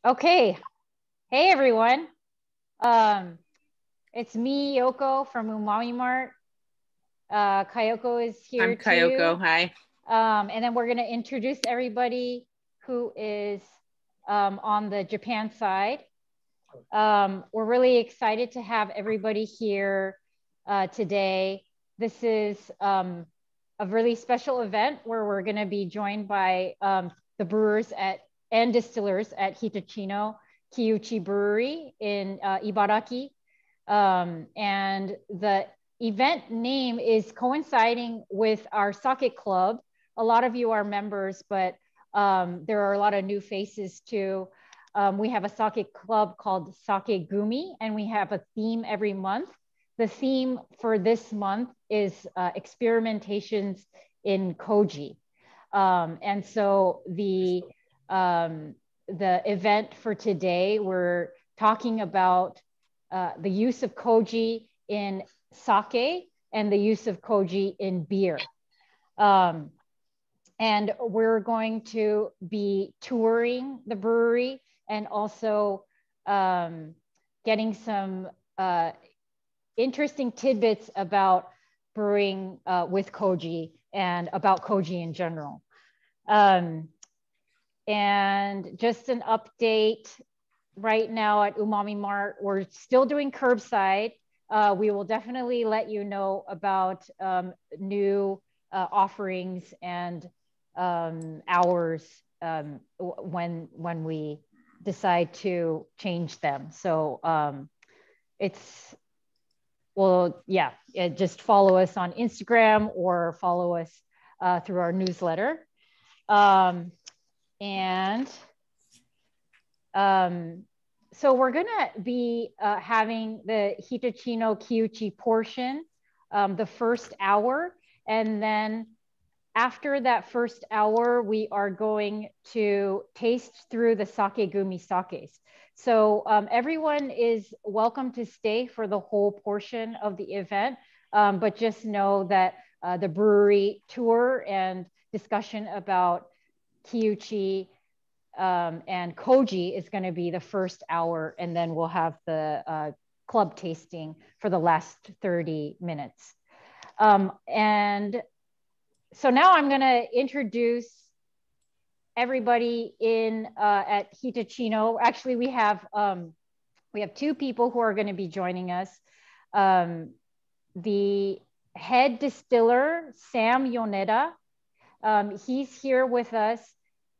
Okay. Hey, everyone. Um, it's me, Yoko from Umami Mart. Kayoko is here I'm Kayoko. too. Hi. And then we're going to introduce everybody who is on the Japan side. We're really excited to have everybody here today. This is a really special event where we're going to be joined by the brewers and distillers at Hitachino Kiuchi Brewery in Ibaraki. And the event name is coinciding with our sake club. A lot of you are members, but there are a lot of new faces too. We have a sake club called Sake Gumi, and we have a theme every month. The theme for this month is experimentations in Koji. And so the event for today, we're talking about the use of Koji in sake and the use of Koji in beer. And we're going to be touring the brewery and also getting some interesting tidbits about brewing with Koji and about Koji in general. And just an update right now at Umami Mart, we're still doing curbside. We will definitely let you know about new offerings and hours when we decide to change them. So just follow us on Instagram or follow us through our newsletter. So we're gonna be having the Hitachino Kiuchi portion, the first hour, and then after that first hour, we are going to taste through the sake gumi sakes. So everyone is welcome to stay for the whole portion of the event, but just know that the brewery tour and discussion about Kiuchi and Koji is going to be the first hour, and then we'll have the club tasting for the last 30 minutes. And so now I'm going to introduce everybody in at Hitachino. Actually, we have two people who are going to be joining us. The head distiller, Sam Yoneda, he's here with us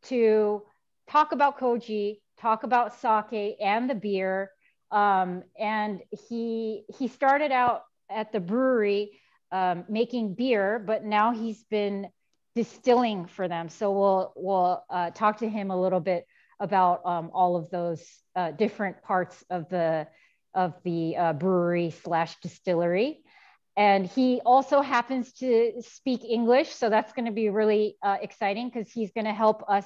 to talk about Koji, talk about sake and the beer. And he started out at the brewery making beer, but now he's been distilling for them. So we'll talk to him a little bit about all of those different parts of the brewery / distillery. And he also happens to speak English, so that's going to be really exciting because he's going to help us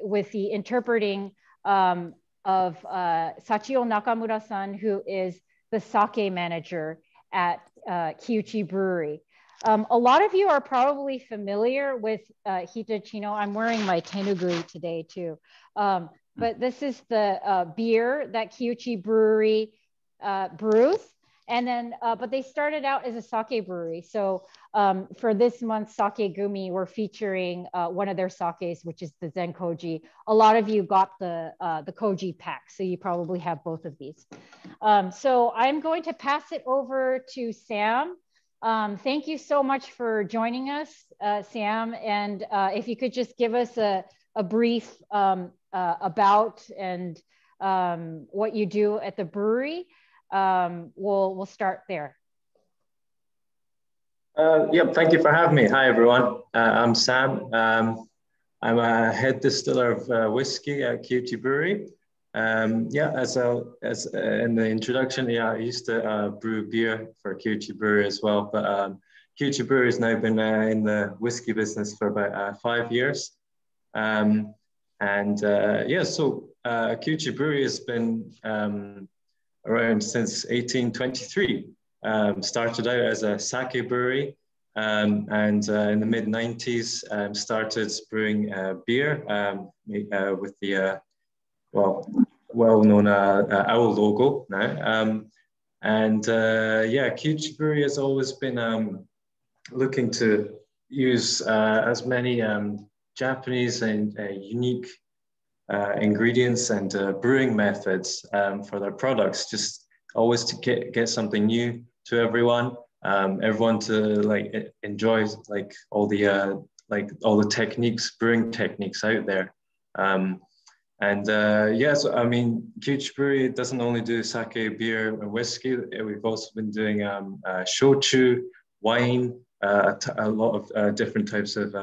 with the interpreting of Sachio Nakamura-san, who is the sake manager at Kiuchi Brewery. A lot of you are probably familiar with Hitachino. I'm wearing my tenuguri today too. But this is the beer that Kiuchi Brewery brews. And then, but they started out as a sake brewery. So for this month's Sake Gumi, we're featuring one of their sakes, which is the Zen Koji. A lot of you got the Koji pack, so you probably have both of these. So I'm going to pass it over to Sam. Thank you so much for joining us, Sam. And if you could just give us a brief about and what you do at the brewery. We'll start there. Yep, thank you for having me. Hi, everyone. I'm Sam. I'm a head distiller of whiskey at Kiuchi Brewery. As in the introduction, I used to brew beer for Kiuchi Brewery as well. But Kiuchi Brewery has now been in the whiskey business for about 5 years. So Kiuchi Brewery has been around since 1823. Started out as a sake brewery, and in the mid-90s started brewing beer with the well-known owl logo now. Yeah, Kiuchi Brewery has always been looking to use as many Japanese and unique ingredients and brewing methods for their products, just always to get something new to everyone, everyone to like enjoy like all the techniques, brewing techniques out there. Yes, I mean, Kiuchi Brewery doesn't only do sake, beer, and whiskey. We've also been doing shochu, wine, a lot of different types of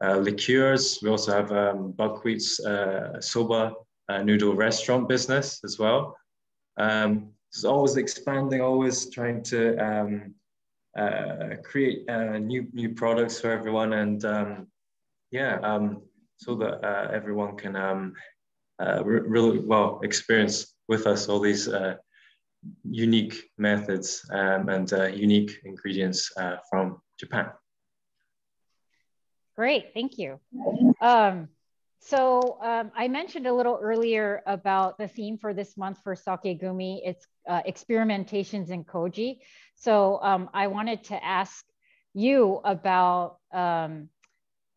liqueurs. We also have Buckwheat's soba noodle restaurant business as well. It's always expanding, always trying to create new products for everyone, and so that everyone can really well experience with us all these unique methods and unique ingredients from Japan. Great, thank you. I mentioned a little earlier about the theme for this month for Sake Gumi. It's experimentations in Koji. So I wanted to ask you about, and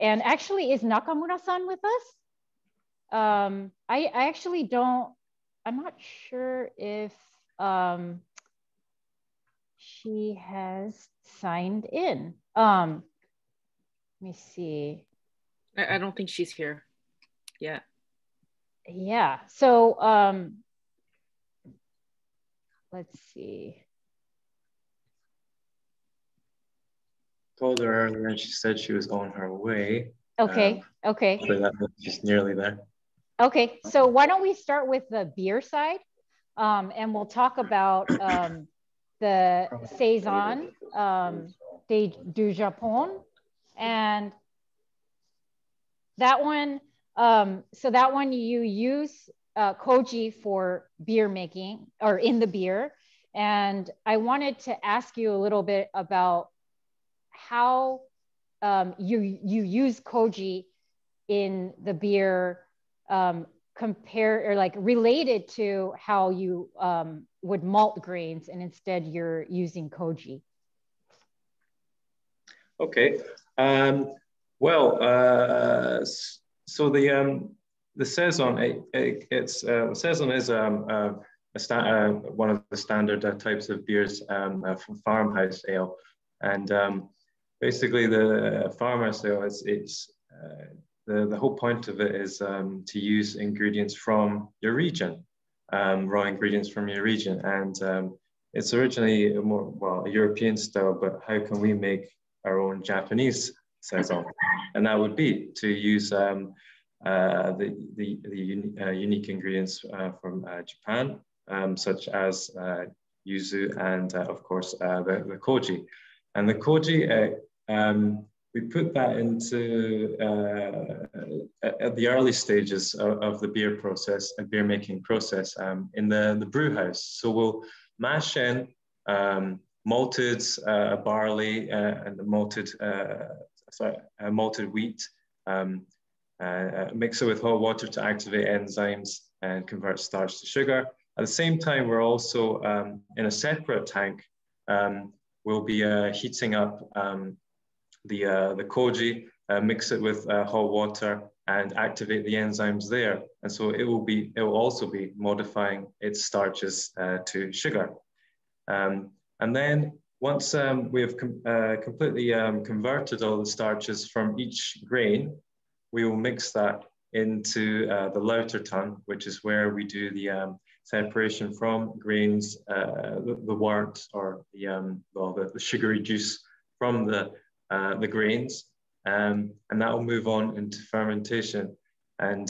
actually, is Nakamura-san with us? I actually don't, I'm not sure if she has signed in. Let me see. I don't think she's here yet. Yeah, so let's see. Called her earlier and she said she was on her way. Okay, okay. She's nearly there. Okay, so why don't we start with the beer side, and we'll talk about the Saison du Japon, and that one. So that one you use koji for beer making or in the beer, and I wanted to ask you a little bit about how you use koji in the beer. Compare or like related to how you would malt grains, and instead you're using koji. Okay. So the saison, saison is one of the standard types of beers from farmhouse ale, and basically the farmhouse ale the whole point of it is to use ingredients from your region, raw ingredients from your region. And it's originally a European style, but how can we make our own Japanese saison? And that would be to use the unique ingredients from Japan, such as yuzu and of course the koji. And the koji, we put that into at the early stages of the beer process and beer making process in the brew house. So we'll mash in malted barley and malted wheat, mix it with hot water to activate enzymes and convert starch to sugar. At the same time, we're also in a separate tank. We'll be heating up the koji, mix it with hot water and activate the enzymes there. And so it will also be modifying its starches to sugar. And then once we have completely converted all the starches from each grain, we will mix that into the lauter tun, which is where we do the separation from grains, the wort or the sugary juice from the grains, and that will move on into fermentation. And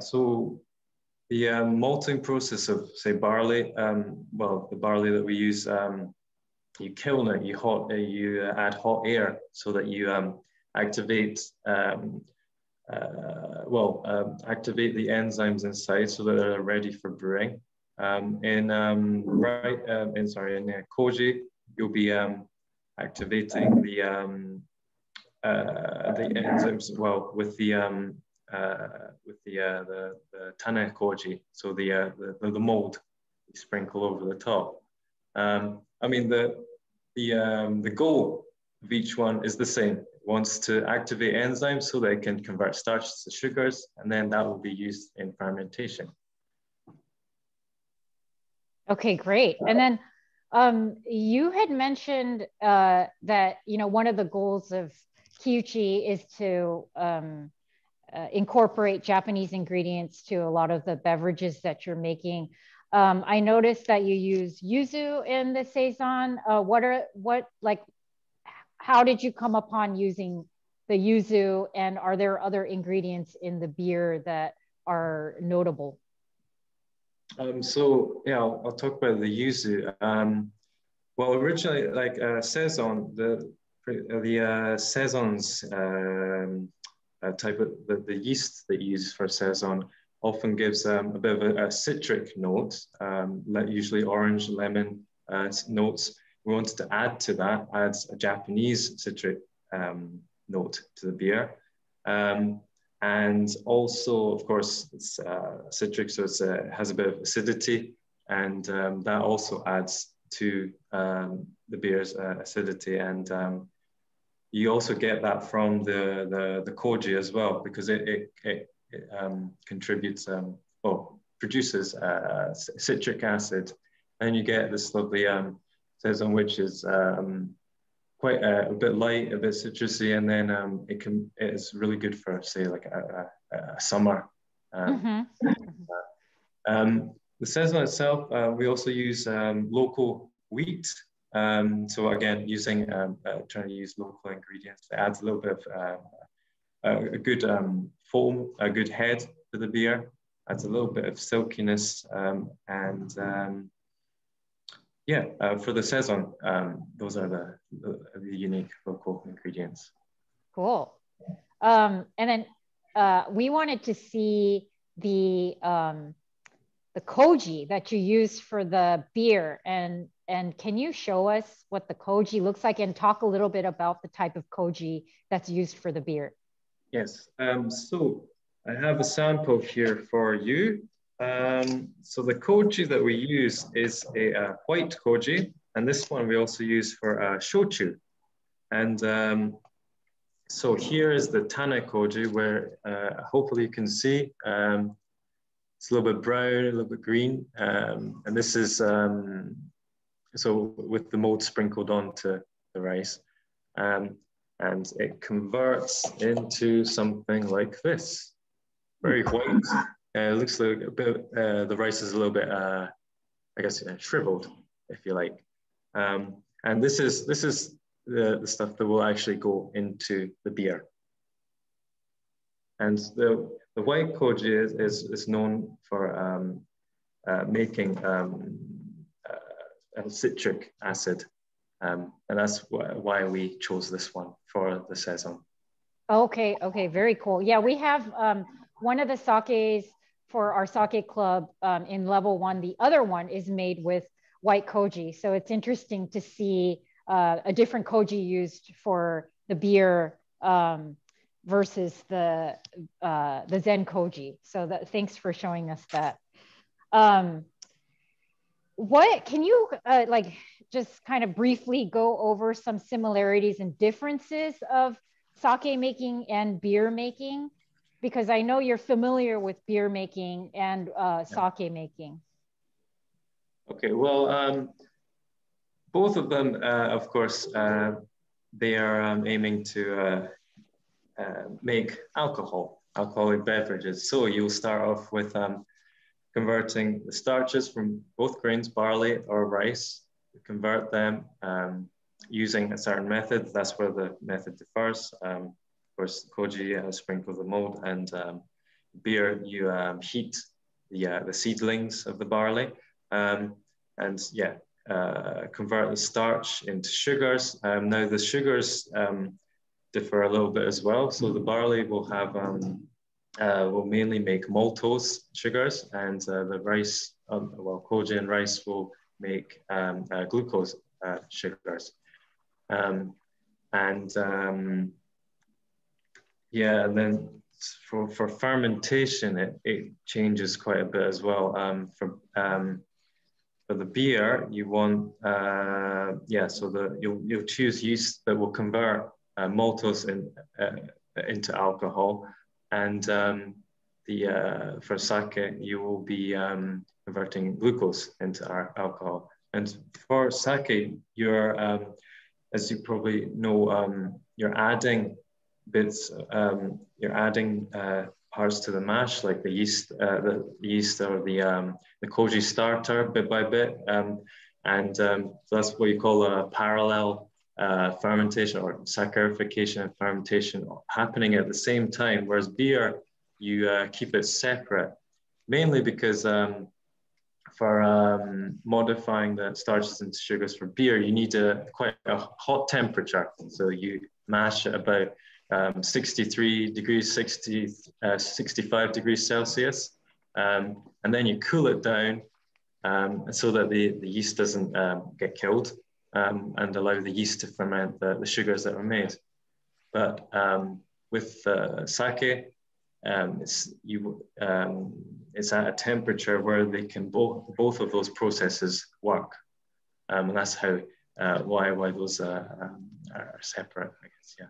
so the malting process of, say, barley, the barley that we use, you kiln it, you add hot air so that you activate the enzymes inside so that they're ready for brewing. In koji, you'll be activating the enzymes with the Tane Koji, so the mold you sprinkle over the top. I mean, the goal of each one is the same. It wants to activate enzymes so they can convert starches to sugars, and then that will be used in fermentation. Okay, great. And then you had mentioned that, you know, one of the goals of Kiuchi is to incorporate Japanese ingredients to a lot of the beverages that you're making. I noticed that you use yuzu in the saison. How did you come upon using the yuzu, and are there other ingredients in the beer that are notable? So yeah, I'll talk about the yuzu. Well, originally, like saison, the saison's type of the yeast that you use for saison often gives a bit of a citric note, usually orange, lemon notes. We wanted to add to that, adds a Japanese citric note to the beer. And also, of course, it's citric, so it has a bit of acidity, and that also adds to the beer's acidity. And you also get that from the koji as well, because it contributes, produces citric acid, and you get this lovely saison, which is quite a bit light, a bit citrusy, and then it's really good for, say, like a summer. The saison itself, we also use local wheat. So again, trying to use local ingredients. It adds a little bit of a good foam, a good head to the beer. Adds a little bit of silkiness, for the saison, those are the unique local ingredients. Cool. And then we wanted to see the koji that you use for the beer, and can you show us what the koji looks like, and talk a little bit about the type of koji that's used for the beer? Yes. So I have a sample here for you. So the koji that we use is a white koji, and this one we also use for shochu. And so here is the Tane Koji, where hopefully you can see it's a little bit brown, a little bit green, and this is so with the mold sprinkled onto the rice, and it converts into something like this, very white. It looks like a bit, the rice is a little bit, I guess, shriveled, if you like. And this is the stuff that will actually go into the beer. And the white koji is known for making citric acid. And that's why we chose this one for the saison. Okay, very cool. Yeah, we have one of the sakes for our sake club in level 1. The other one is made with white koji. So it's interesting to see a different koji used for the beer versus the Zen Koji. So thanks for showing us that. What can you like just kind of briefly go over some similarities and differences of sake making and beer making? Because I know you're familiar with beer making and sake making. Okay, well, both of them, of course, they are aiming to make alcoholic beverages. So you'll start off with converting the starches from both grains, barley or rice, convert them using a certain method. That's where the method differs. Of course, koji sprinkles the mold, and beer, you heat the seedlings of the barley, and convert the starch into sugars. Now the sugars differ a little bit as well. So the barley will have will mainly make maltose sugars, and the rice, koji and rice will make glucose sugars. And then for fermentation, it changes quite a bit as well. For the beer, you want you'll choose yeast that will convert maltose into alcohol, and for sake you will be converting glucose into alcohol. And for sake, you're as you probably know, you're adding bits, you're adding parts to the mash, like the yeast or the koji starter bit by bit, so that's what you call a parallel fermentation or saccharification and fermentation happening at the same time. Whereas beer, you keep it separate, mainly because for modifying the starches into sugars for beer, you need quite a hot temperature. So you mash at about 63 degrees, 65 degrees Celsius. And then you cool it down so that the yeast doesn't get killed, and allow the yeast to ferment the sugars that are made. But with sake, it's at a temperature where they can both of those processes work, and that's how why those are separate, I guess. Yeah.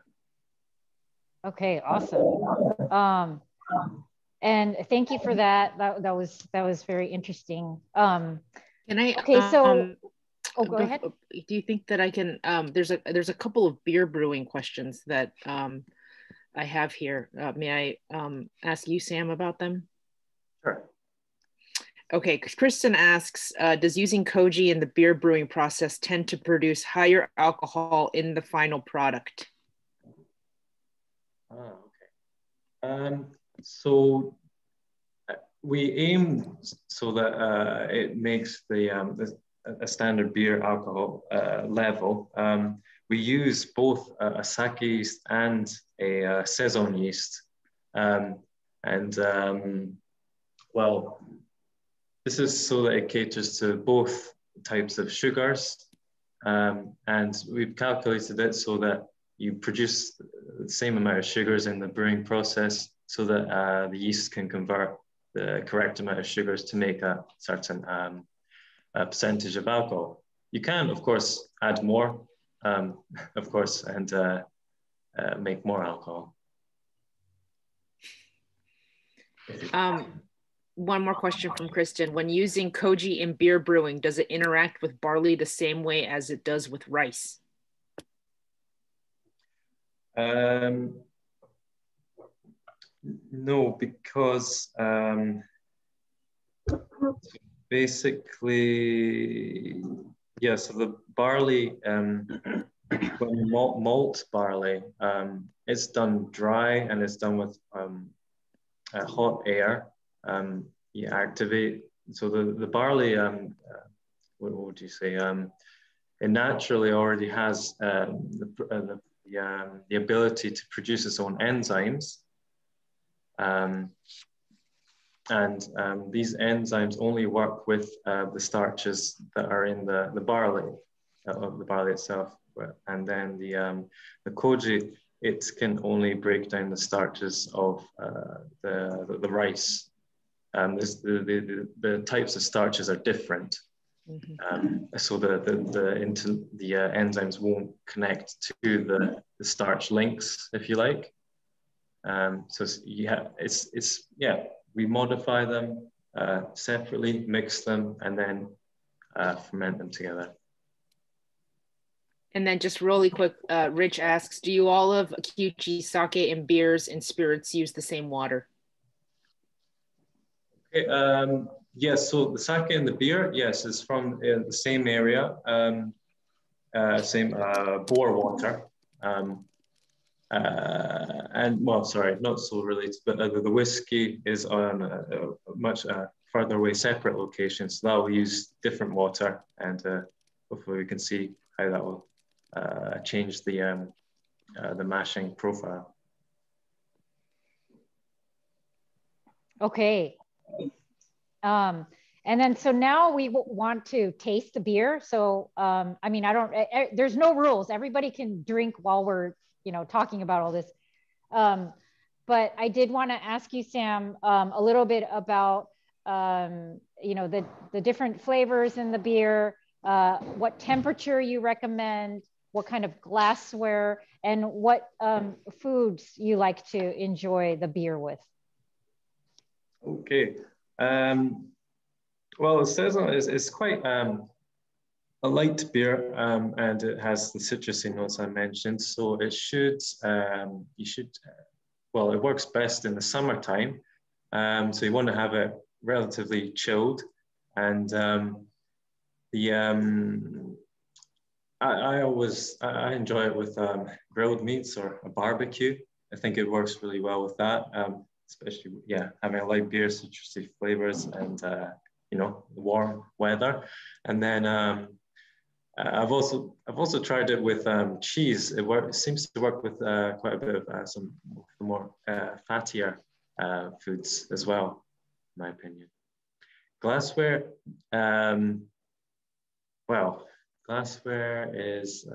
Okay, awesome. And thank you for that. That was very interesting. Can I? Okay, so go ahead. Do you think that I can? There's a couple of beer brewing questions that I have here. May I ask you, Sam, about them? Sure. Okay, Kristen asks, does using koji in the beer brewing process tend to produce higher alcohol in the final product? Okay. So we aim so that it makes a standard beer alcohol level. We use both a sake yeast and a saison yeast, well, this is so that it caters to both types of sugars, and we've calculated it so that you produce the same amount of sugars in the brewing process, so that the yeast can convert the correct amount of sugars to make a certain percentage of alcohol. You can, of course, add more, of course, and make more alcohol. One more question from Kristen. When using koji in beer brewing, does it interact with barley the same way as it does with rice? No, because basically, yeah, so the barley, when you malt barley, it's done dry and it's done with hot air. You activate, so the barley, what would you say? It naturally already has the ability to produce its own enzymes. These enzymes only work with the starches that are in the barley, of the barley itself. And then the koji, it can only break down the starches of the rice. The types of starches are different. So the enzymes won't connect to the starch links, if you like. So we modify them separately, mix them, and then ferment them together. And then just really quick, Rich asks, do you all of Kiuchi, sake, and beers and spirits use the same water? Okay, yes, so the sake and the beer, yes, is from the same area, same bore water. And well, sorry, not so related, but the whiskey is on a much further away separate location. So that will use different water, and hopefully we can see how that will change the mashing profile. Okay. And then, so now we want to taste the beer. So, I mean, there's no rules. Everybody can drink while we're, talking about all this. but I did want to ask you, Sam, a little bit about you know, the different flavors in the beer, what temperature you recommend, what kind of glassware, and what foods you like to enjoy the beer with. Okay. Well, the saison is quite a light beer, and it has the citrusy notes I mentioned. So it should, well, it works best in the summertime. So you want to have it relatively chilled, and I enjoy it with grilled meats or a barbecue. I think it works really well with that, especially having a light beer, citrusy flavors, and you know, warm weather. And then I've also tried it with cheese. It seems to work with quite a bit of some more fattier foods as well, in my opinion. Glassware, well, glassware is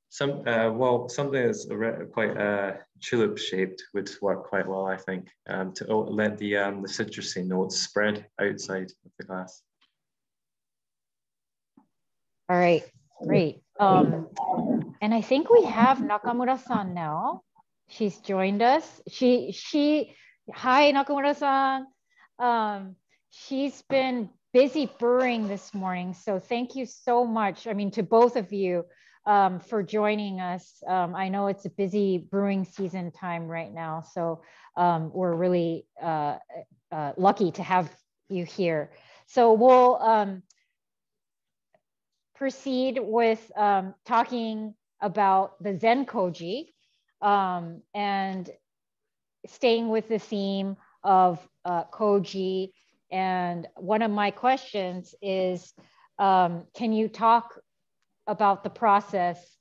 something that's quite tulip shaped would work quite well, I think, to let the citrusy notes spread outside of the glass. All right, great. And I think we have Nakamura-san now. She's joined us. Hi, Nakamura-san. She's been busy brewing this morning, so thank you so much. I mean, to both of you for joining us. I know it's a busy brewing season time right now, so we're really lucky to have you here. So we'll proceed with talking about the Zen Koji and staying with the theme of Koji. And one of my questions is, can you talk about the process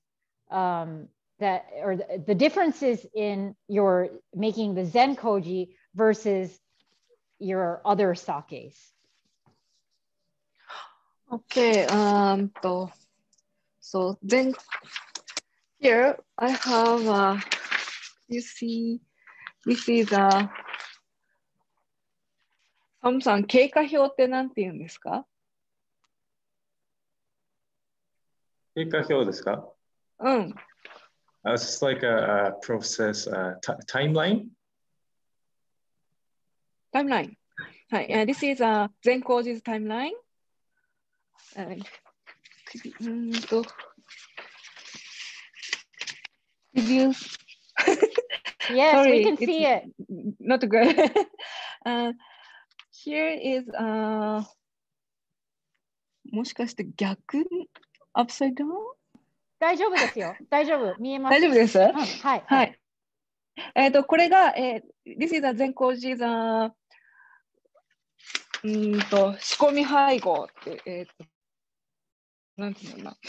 or the differences in your making the Zen Koji versus your other sakes? Okay, so then here I have, you see, this is a サムさん、経過表ってなんて言うんですか？経過表ですか？うん。It's like a process timeline. Timeline. はい。This is a Zen Koji's timeline. And, did you? Yes, Sorry, we can see it. Not good. Here is もしかして逆 upside down? 大丈夫ですよ。大丈夫。見えます。大丈夫です。はい。はい。これが、This is a Zen Koji's 仕込み配合って、なんていうのかな。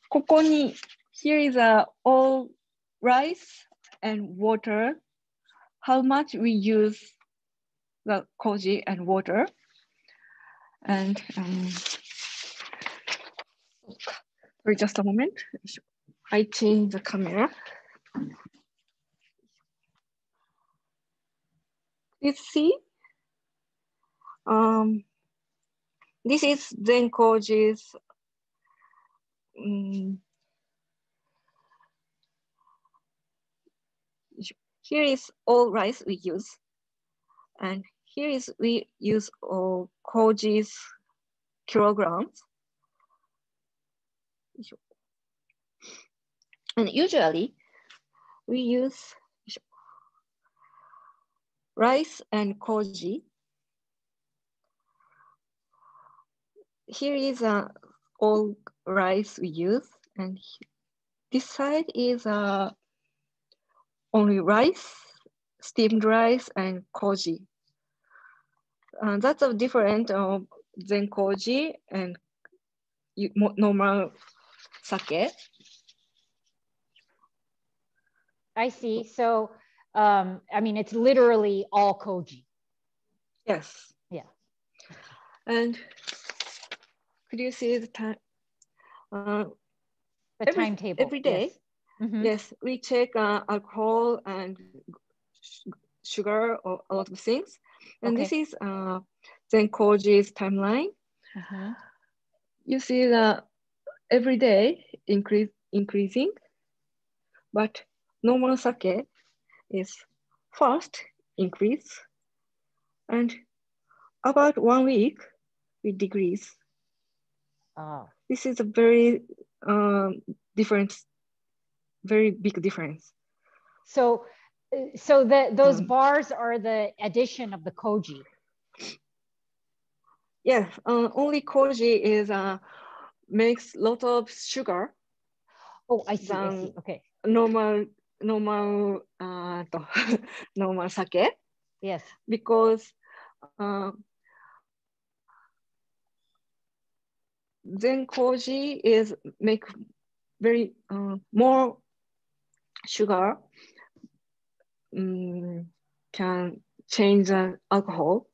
ここに、here is all rice and water. How much we use the koji and water. And for just a moment, I change the camera. Let's see. This is Zen Koji's here is all rice we use. And here is we use all Koji's kilograms. And usually we use rice and koji. Here is all rice we use, and this side is only rice, steamed rice, and koji. That's a different Zen Koji and normal sake. I see. So, I mean, it's literally all koji. Yes. Yeah. And could you see the time? The timetable. Every day. Yes, yes, we check alcohol and sugar or a lot of things. And this is Zen Koji's timeline. You see that every day increasing, but normal sake is first increase, and about 1 week we decrease. This is a very very big difference. So those bars are the addition of the koji. Yes, only koji is makes lot of sugar. Oh, I see. Okay. Normal sake. Yes. Because Zen Koji is make very more sugar can change the alcohol.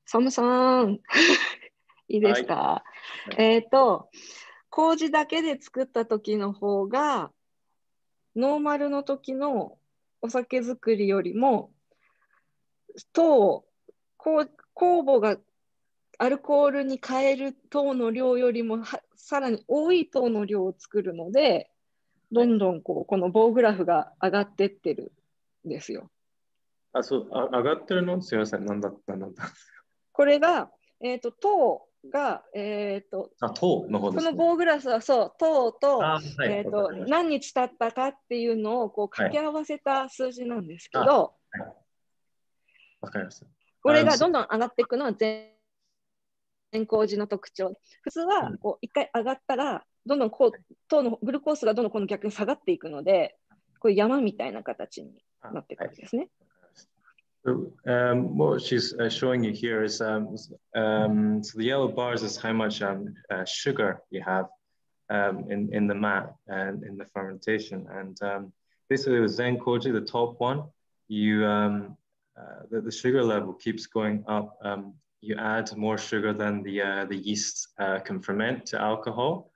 サムさんいいですか、麹だけで作った時の方がノーマルの時のお酒作りよりも酵母がアルコールに変える糖の量よりもさらに多い糖の量を作るのでどんどんこの棒グラフが上がってってるんですよ。そう、上がってるのすみません、なんだったこれが、糖が、糖の方ですね。この棒グラフはそう、糖と、何日経ったかっていうのをこう掛け合わせた数字なんですけど、わかりました。これがどんどん上がっていくのは全麹の特徴。普通はこう一回上がったら、どんどん糖のグルコースがどんどんこの逆に下がっていくので、こういう山みたいな形になっていくんですね。What she's showing you here is so the yellow bars is how much sugar you have in the mat and in the fermentation. And basically with Zen Koji, the top one, you the sugar level keeps going up. You add more sugar than the yeast can ferment to alcohol.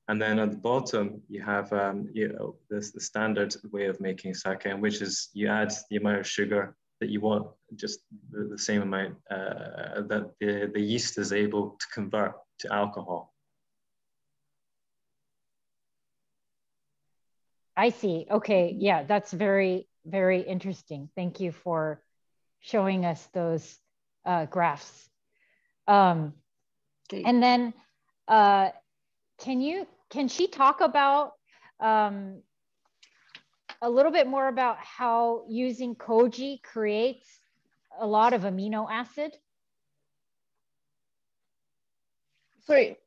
And then at the bottom, you have the standard way of making sake, which is you add the amount of sugar that you want, just the same amount that the yeast is able to convert to alcohol. I see. Okay. Yeah, that's very, very interesting. Thank you for showing us those graphs. And then can she talk about a little bit more about how using koji creates a lot of amino acid? Sorry.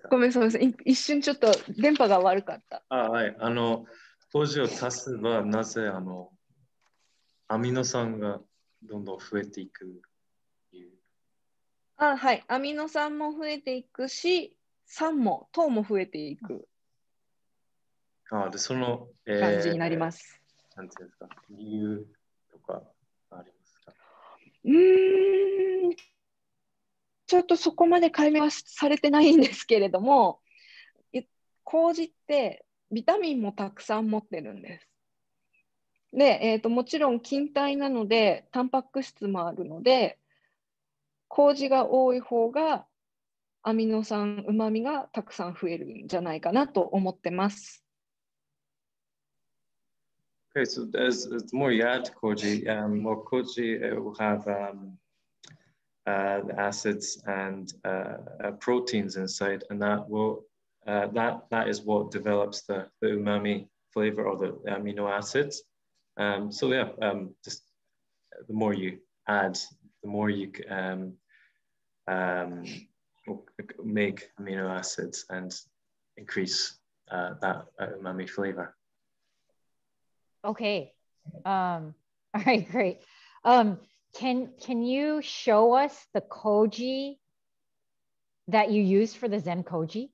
ごめんなさい。一瞬ちょっと電波が悪かった。はい。麹を足せばなぜアミノ酸がどんどん増えていくはい。アミノ酸も増えていくし、糖も増えていく。で、その、感じになります。なんていうんですか、理由とかありますか？ちょっとそこまで解明はされてないんですけれども、麹ってビタミンもたくさん持ってるんです。で、もちろん菌体なので、タンパク質もあるので、麹が多い方がアミノ酸、うまみがたくさん増えるんじゃないかなと思ってます。Okay, so as the more you add koji, more koji will have acids and proteins inside, and that will that is what develops the umami flavor or the amino acids. So yeah, just the more you add, the more you make amino acids and increase that umami flavor. Okay. All right, great. Can you show us the koji that you use for the Zen Koji?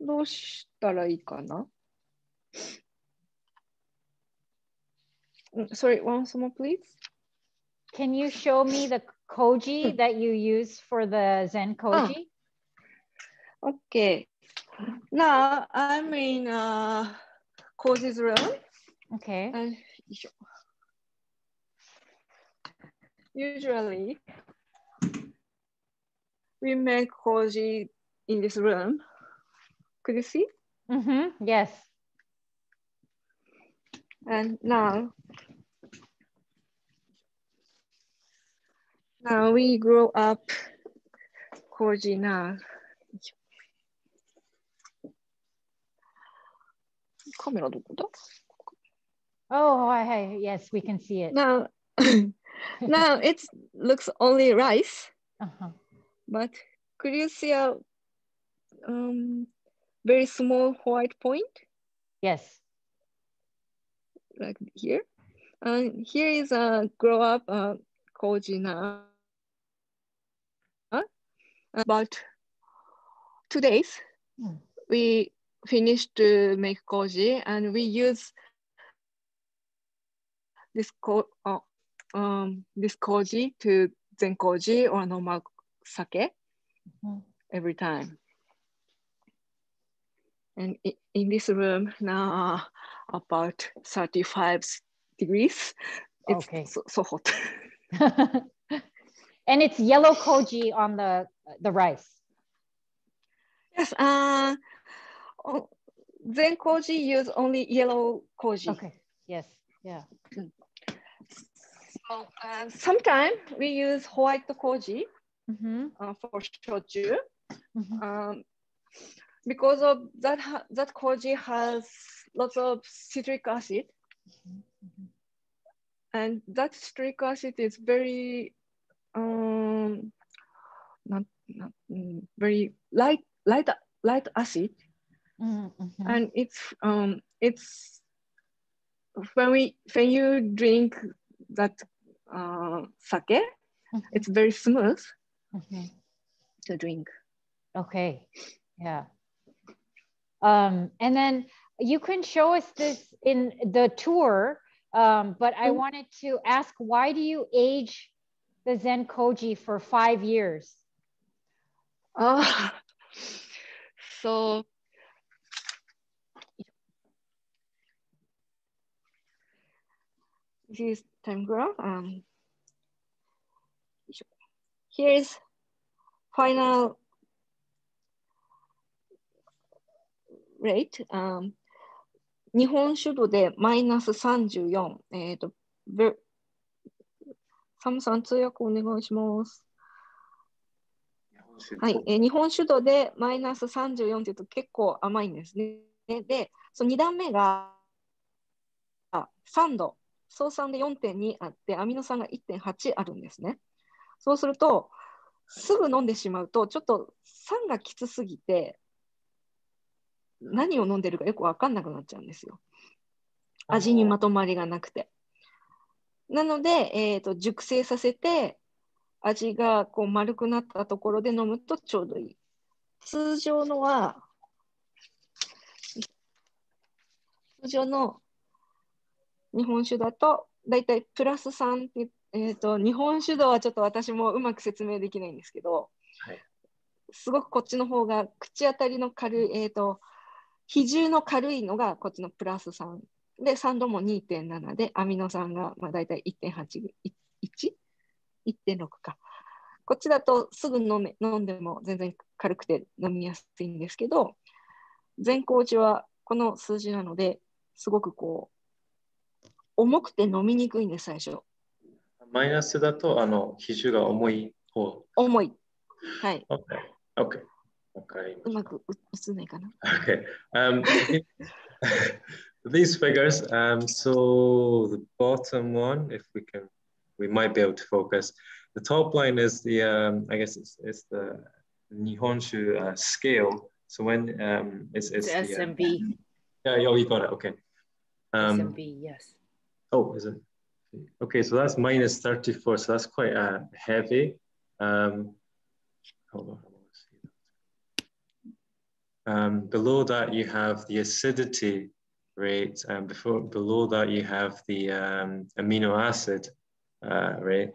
どうしたらいいかな？ Sorry, once more, please. can you show me the koji that you use for the Zen Koji? Okay. Now I'm in Koji's room. Okay. And usually we make koji in this room. Could you see? Mm-hmm. Yes. And now we grow up koji now. Camera どこだ? Oh, hi. Yes, we can see it. Now, now it looks only rice, but could you see a very small white point? Yes. Like here. And here is a grow up koji now. About 2 days, we finished to make koji, and we use this koji to Zen Koji or normal sake every time. And in this room now, about 35 degrees. It's okay. so hot. And it's yellow koji on the rice. Yes. Zen Koji use only yellow koji. Okay. Yes. Yeah. So sometimes we use white koji for shochu. Because of that koji has lots of citric acid, and that citric acid is very not very light acid, and it's when you drink that sake, it's very smooth to drink. Okay. Yeah. And then you can show us this in the tour, but I wanted to ask, why do you age the Zen Koji for 5 years? So this is time graph. Here's final rate. 日本酒度でマイナス34。サムさん通訳お願いします。はい、日本酒度でマイナス34というと結構甘いんですね。で、その2段目が酸度、総酸で 4.2 あって、アミノ酸が 1.8 あるんですね。そうすると、すぐ飲んでしまうと、ちょっと酸がきつすぎて、何を飲んでるかよく分かんなくなっちゃうんですよ。味にまとまりがなくて。なので、熟成させて、味がこう丸くなったところで飲むとちょうどいい。通常の日本酒だと、だいたいプラス3って、日本酒度はちょっと私もうまく説明できないんですけど、はい、すごくこっちの方が口当たりの軽い、比重の軽いのがこっちのプラス3。で、酸度も 2.7 で、アミノ酸がまあだいたい 1.8、1.6 か。こっちだとすぐ飲んでも全然軽くて飲みやすいんですけど、全工地はこの数字なので、すごくこう、重くて飲みにくいんです、最初。マイナスだと、比重が重い方。重い。はい。OK。わかりました。うまく映んないかな。OK。These figures, so the bottom one, if we might be able to focus. The top line is the, I guess it's the Nihonshu scale. So when it's the SMB. Yeah, you got it. Okay. SMB, yes. Oh, is it? Okay, so that's minus 34. So that's quite heavy. Hold on. Below that, you have the acidity rate, and below that you have the amino acid Ray.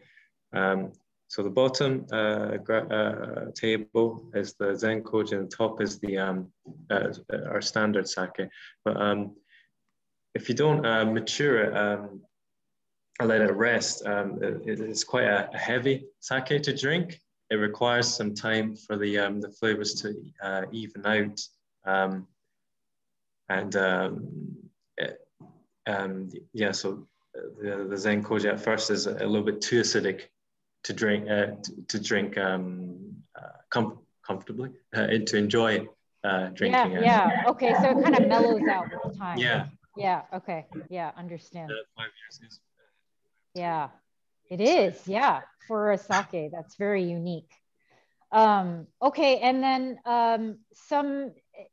So the bottom table is the Zen Koji, and the top is the our standard sake. But if you don't mature it, I let it rest. It's quite a heavy sake to drink. It requires some time for the flavors to even out. Yeah, so the Zen Koji at first is a little bit too acidic to drink comfortably to enjoy drinking. Yeah. Okay, so it kind of mellows out with time. Yeah. Okay. Yeah. Understand. 5 years is. Yeah, it is. Yeah, for a sake, that's very unique. Okay, and then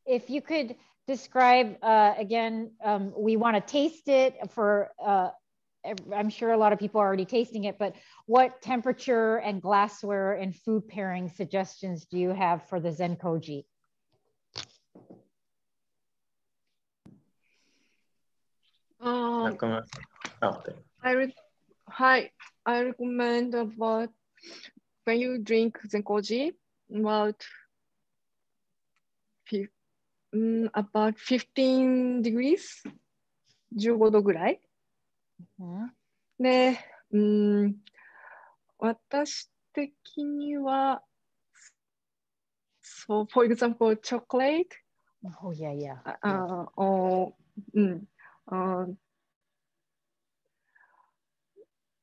if you could describe again, we want to taste it for. I'm sure a lot of people are already tasting it, but what temperature and glassware and food pairing suggestions do you have for the Zen Koji? I recommend about when you drink Zen Koji, about 15 degrees, 15度ぐらい。で、私的には、so for example, chocolate. Oh yeah. Or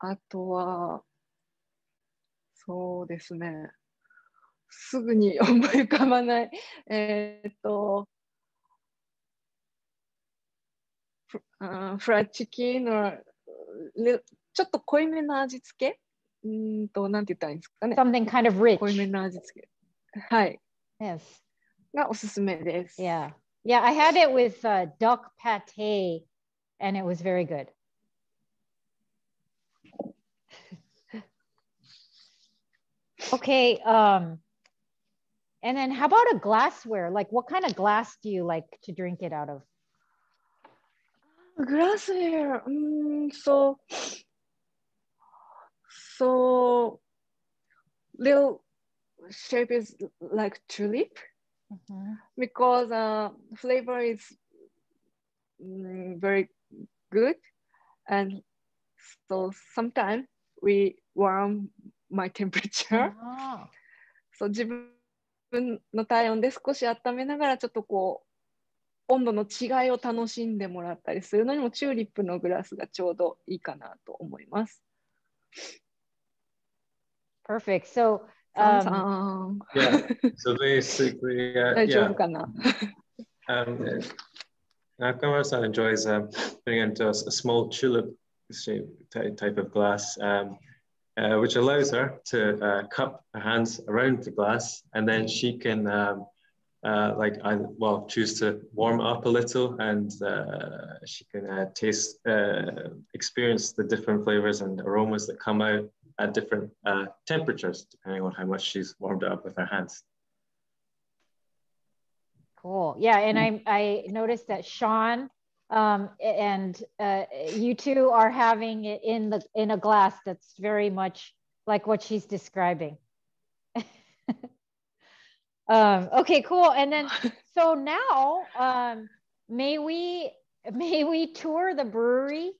あとは、そうですね。すぐに思い浮かばない。フライチキンのちょっと濃いめの味付けなんて言ったらいいんですかね。Something kind of rich. 濃いめの味付け。はい。Yes. がおすすめです。Yeah. Yeah, I had it with duck pate and it was very good. Okay. And then how about a glassware? Like what kind of glass do you like to drink it out of? Glassware. So little shape is like tulip because flavor is very good, and so sometimes we warm my temperature. So 自分の体温で少し温めながらちょっとこう温度の違いを楽しんでもらったりするのにもチューリップのグラスがちょうどいいかなと思います。Perfect. So yeah. So basically, 大丈夫かな。Nakamura-san enjoys putting into a small tulip shape type of glass, which allows her to cup her hands around the glass, and then she can choose to warm it up a little, and she can experience the different flavors and aromas that come out at different temperatures, depending on how much she's warmed it up with her hands. Cool. Yeah, and I noticed that Sean and you two are having it in a glass that's very much like what she's describing. Okay, cool. And then so now may we tour the brewery?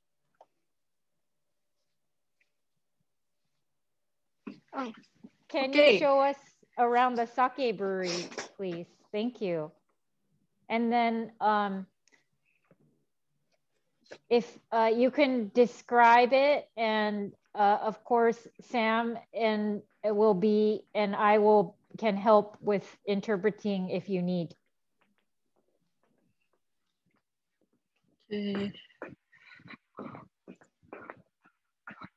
Can you show us around the sake brewery, please? Thank you. And then if you can describe it, and of course Sam and I can help with interpreting if you need. Okay.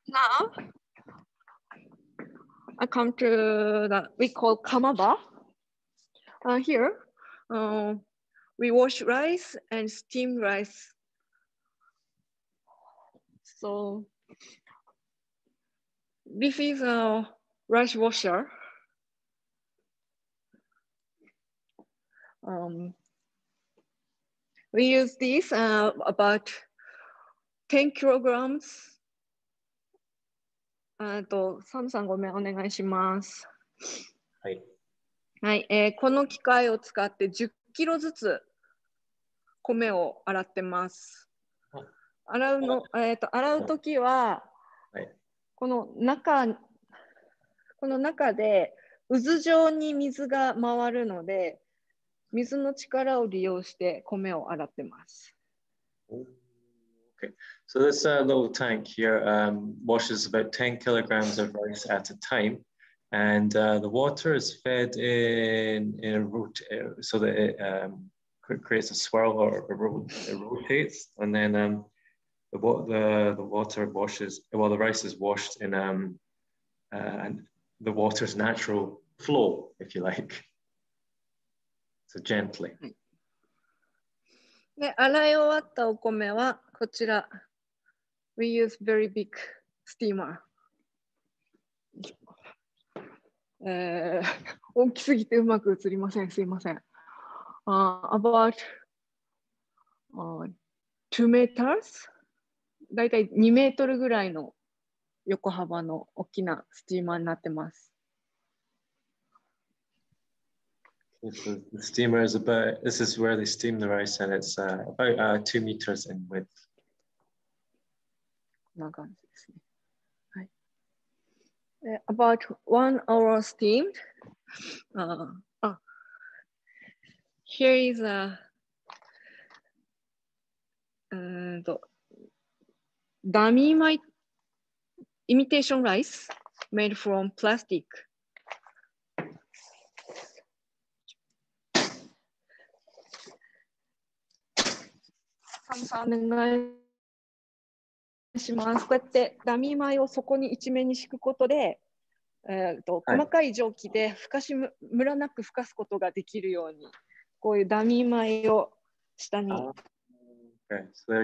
Now I come to that we call kamaba. Here we wash rice and steam rice. So this is a rice washer. We use this about 10 kilograms サムさんごめん、お願いします。はい。はい、この機械を使って10キロずつ米を洗ってます。洗うときは、はい。この中で渦状に水が回るので、水の力を利用して米を洗ってます。Okay, so this little tank here washes about 10 kilograms of rice at a time, and the water is fed in a so that it creates a swirl or it rotates, and then the water washes. Well, the rice is washed in and the water's natural flow, if you like, so gently. で、洗い終わったお米はこちら。We use very big steamer. 大きすぎてうまく映りません。すいません。About 2 meters? だいたい2メートルぐらいの横幅の大きなスチーマーになってます。So the steamer is about, this is where they steam the rice, and it's about 2 meters in width. こんな感じですね。はい。About 1 hour steamed. Here is a dummy imitation rice made from plastic. サムさんお願いします。こうやってダミー米を底に一面に敷くことで、細かい蒸気でムラなくふかすことができるように、こういうダミー米を下に。Okay, so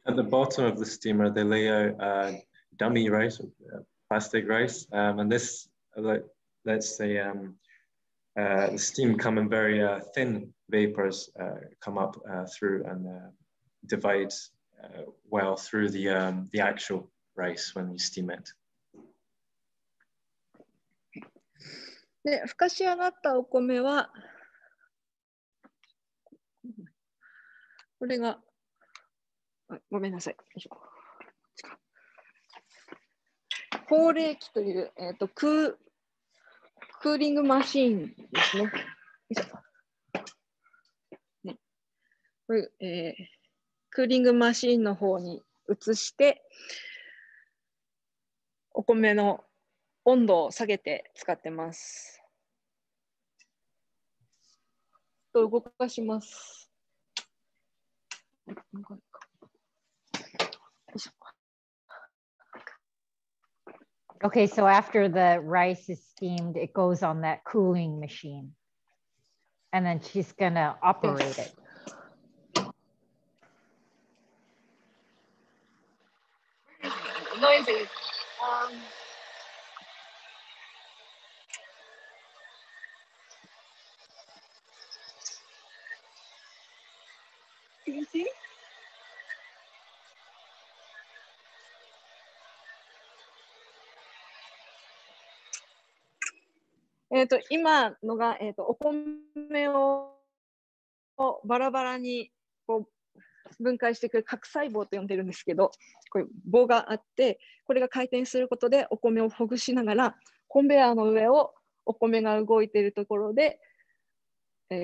at the bottom of the steamer, they lay out dummy rice, plastic rice, and this lets the steam come in very thin vapors come up through and divide well through the actual rice when you steam it. で、ふかし上がったお米は、これが、ごめんなさい。放冷機という、クーリングマシーンですね。これクーリングマシーンの方に移して、お米の温度を下げて使ってます。動かします。Okay, so after the rice is steamed, it goes on that cooling machine. And then she's gonna operate it. Noisy. Can you see? 今のが、お米をバラバラにこう分解してくる核細胞と呼んでるんですけど、こういう棒があって、これが回転することでお米をほぐしながら、コンベヤーの上をお米が動いているところで、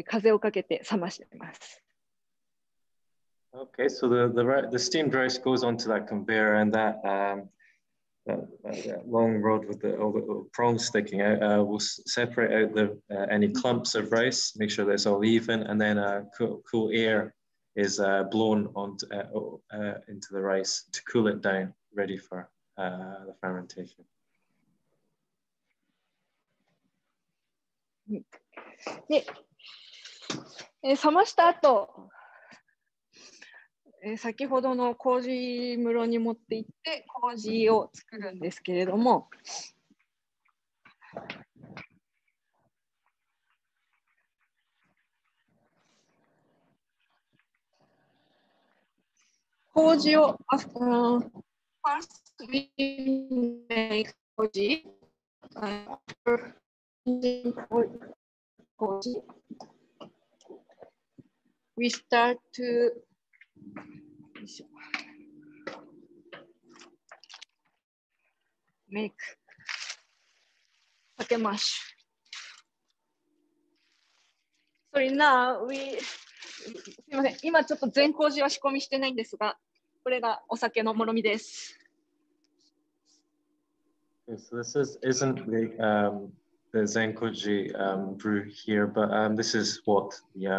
風をかけて冷ましています。Okay, so the steamed rice goes onto that conveyor, and that long rod with all the prongs sticking out will separate out any clumps of rice, make sure that it's all even, and then cool air is blown into the rice to cool it down, ready for the fermentation. で、冷ました後、先ほどの麹室に持って行って麹を作るんですけれども、麹を First, we make koji. Koji. We start to make sake mash. Sorry, now we すみません、今ちょっと全麹は仕込みしてないんですが、これがお酒のもろみです。Okay, so this isn't the Zen Koji brew here, but this is what the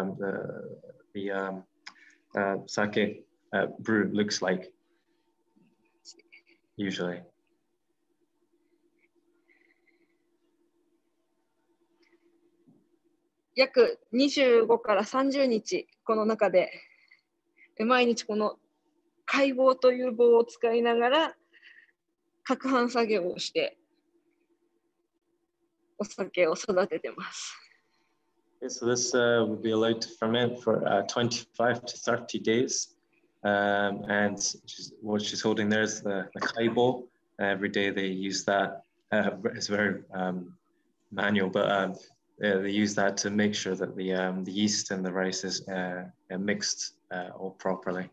sake brew looks like usually. 約25から30日この中で毎日この解棒という棒を使いながら攪拌作業をしてお酒を育ててます。Okay, so this would be allowed to ferment for 25 to 30 days. And what she's holding there is the kaibo. Every day they use that. It's very manual, but they use that to make sure that the yeast and the rice is mixed all properly.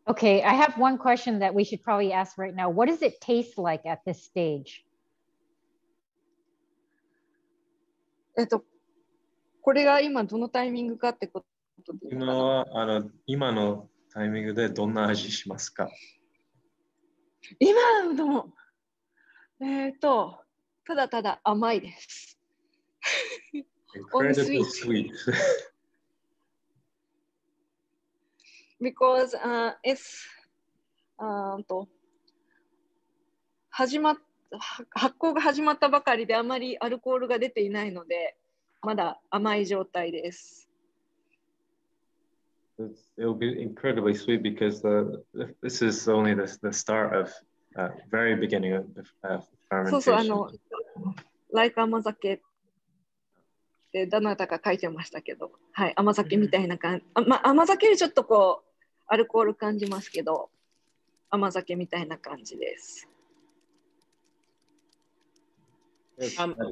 Okay, I have one question that we should probably ask right now. What does it taste like at this stage? これが今どのタイミングかってことでいいのかな。今のタイミングでどんな味しますか？今のただただ甘いです。Incredibly sweet. Because it's 発酵が始まったばかりであまりアルコールが出ていないのでまだ甘い状態です。It'll be incredibly sweet because this is only the start of very beginning of fermentation. そうそうライク甘酒ってどなたか書いてましたけど、はい、甘酒みたいな感じ、甘酒よりちょっとこうアルコール感じますけど甘酒みたいな感じです。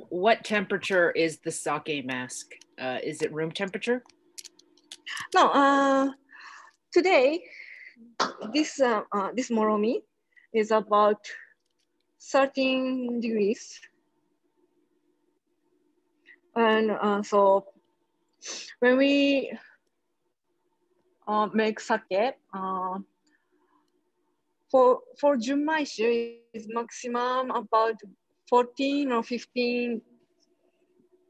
What temperature is the sake mask? Is it room temperature? No, today this moromi is about 13 degrees, and so when we make sake, for Junmaishu is maximum about 14 or 15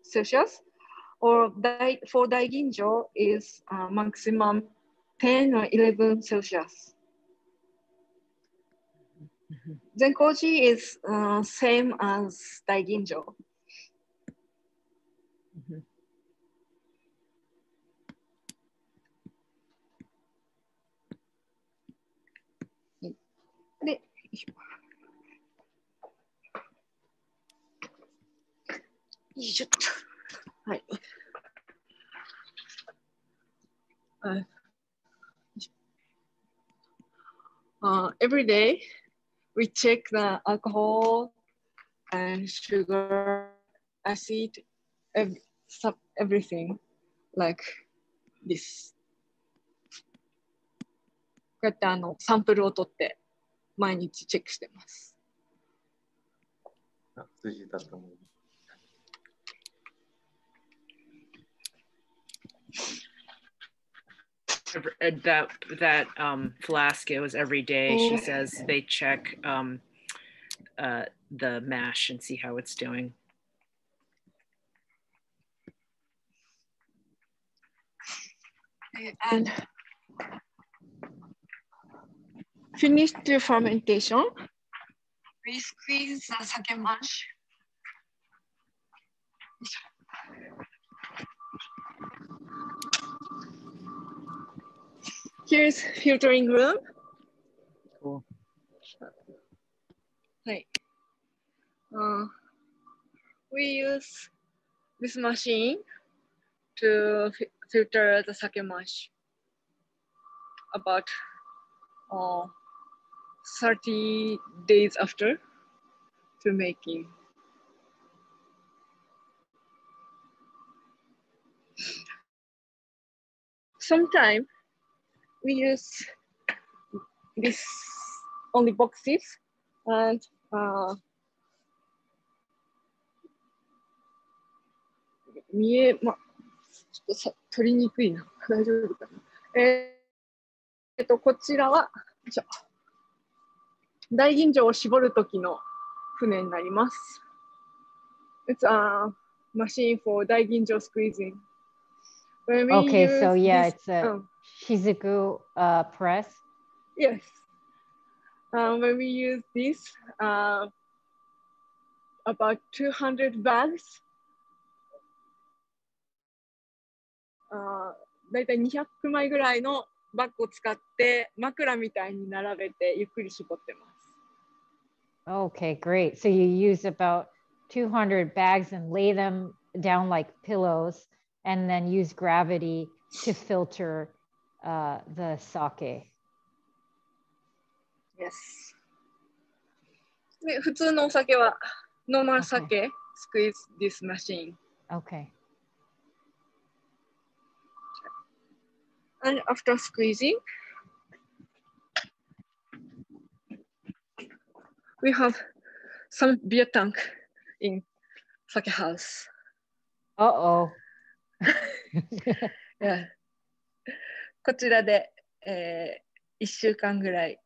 Celsius, or for Daiginjo is maximum 10 or 11 Celsius. Zen Koji is same as Daiginjo. Every day we check the alcohol and sugar, acid, everything like this. こうやってサンプルを取って毎日チェックしてます。筋だと思う。That flask, it was every day. She says they check the mash and see how it's doing. And finished the fermentation, we squeeze the sake mash. Here's filtering room. Cool. Right. We use this machine to filter the sake mash. about 30 days after to making. Sometimes we use this only boxes andちょっとさ取りにくいな。大丈夫かな。こちらは大吟醸を絞る時の船になります。It's a machine for 大吟醸 squeezing. Okay, so yeah, it's a Shizuku press. Yes. When we use this, about 200 bags, だいたい200枚ぐらいのバッグを使って枕みたいに並べてゆっくり絞ってます。Okay, great. So you use about 200 bags and lay them down like pillows and then use gravity to filter the sake. Yes. で、普通のお酒はnormal sake squeeze this machine. Okay. And after squeezing, we have some beer tank in sake house. Uh-oh. Yeah. こちらで、1週間ぐらい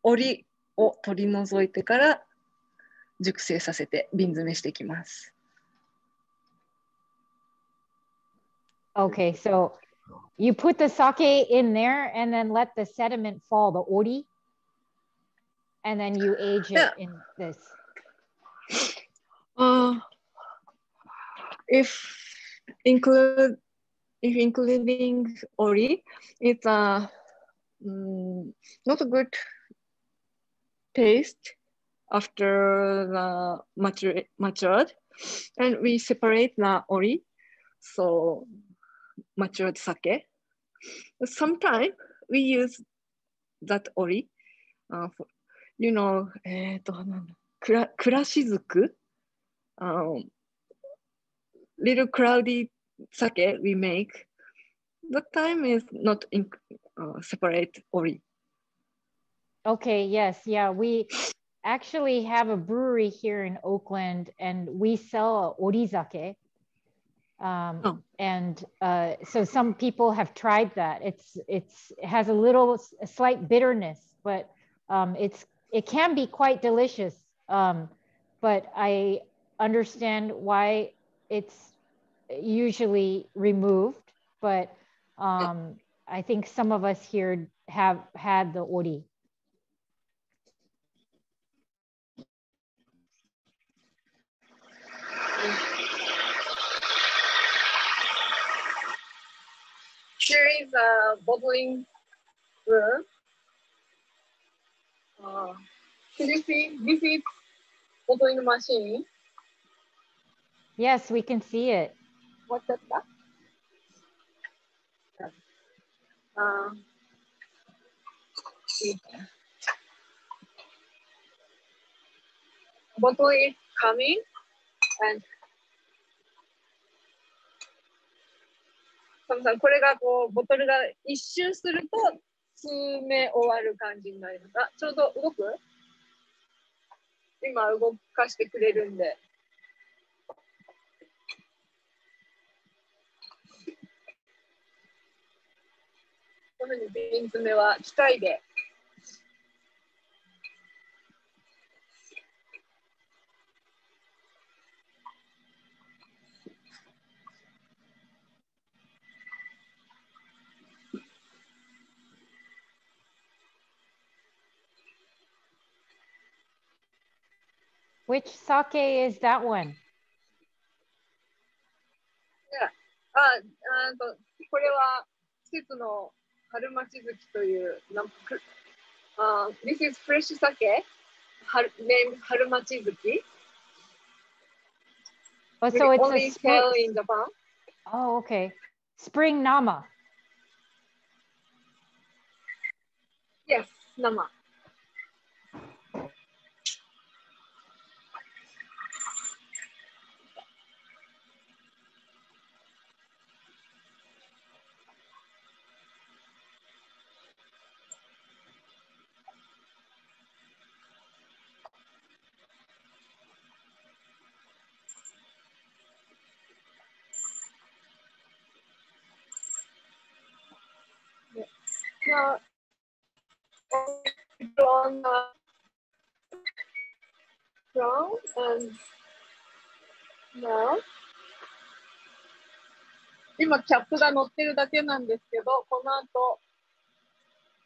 檻を取り除いてから熟成させて瓶詰めしていきます。Okay, so you put the sake in there and then let the sediment fall, the ori, and then you age it in this. If including ori, it's not a good taste after the matured, and we separate the ori, so matured sake. Sometimes we use that ori, for, you know, くらしずく little cloudy sake we make. That time is not in separate ori. Okay, yes, yeah, we actually have a brewery here in Oakland and we sell orizake. And so some people have tried that. It has a slight bitterness, but it can be quite delicious. But I understand why it's usually removed. But I think some of us here have had the ori. Here is a bottling room. Can you see? This is bottling machine. Yes, we can see it. What's that? Bottle is coming andこれがこうボトルが一周すると詰め終わる感じになります。あ、ちょうど動く？今動かしてくれるんで。このように瓶詰めは機械で。Which sake is that one? これは季節の春待ち月という、This is fresh sake, named 春待ち月. Oh, so it's only sell in Japan. Oh, okay. Spring nama. 生。Now, on the ground and now 今キャップが乗ってるだけなんですけど、この後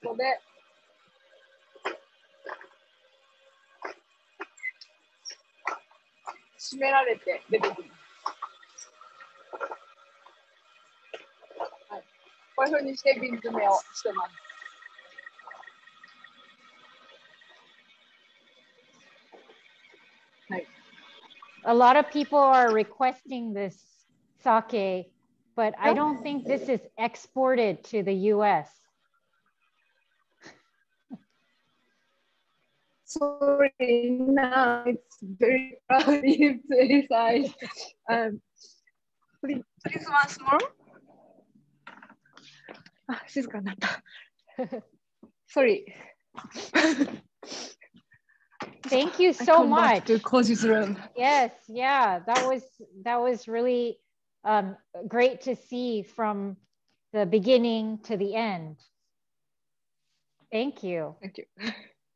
ここで閉められて出てきます。はい、こういうふうにして瓶詰めをしてます。はい。A lot of people are requesting this sake, but I don't think this is exported to the US. Sorry, now it's very crowded inside. Please once more. あ、静かになった。Sorry. Thank you so much. To Koji's room. Yes, yeah, that was really great to see from the beginning to the end. Thank you. Thank you.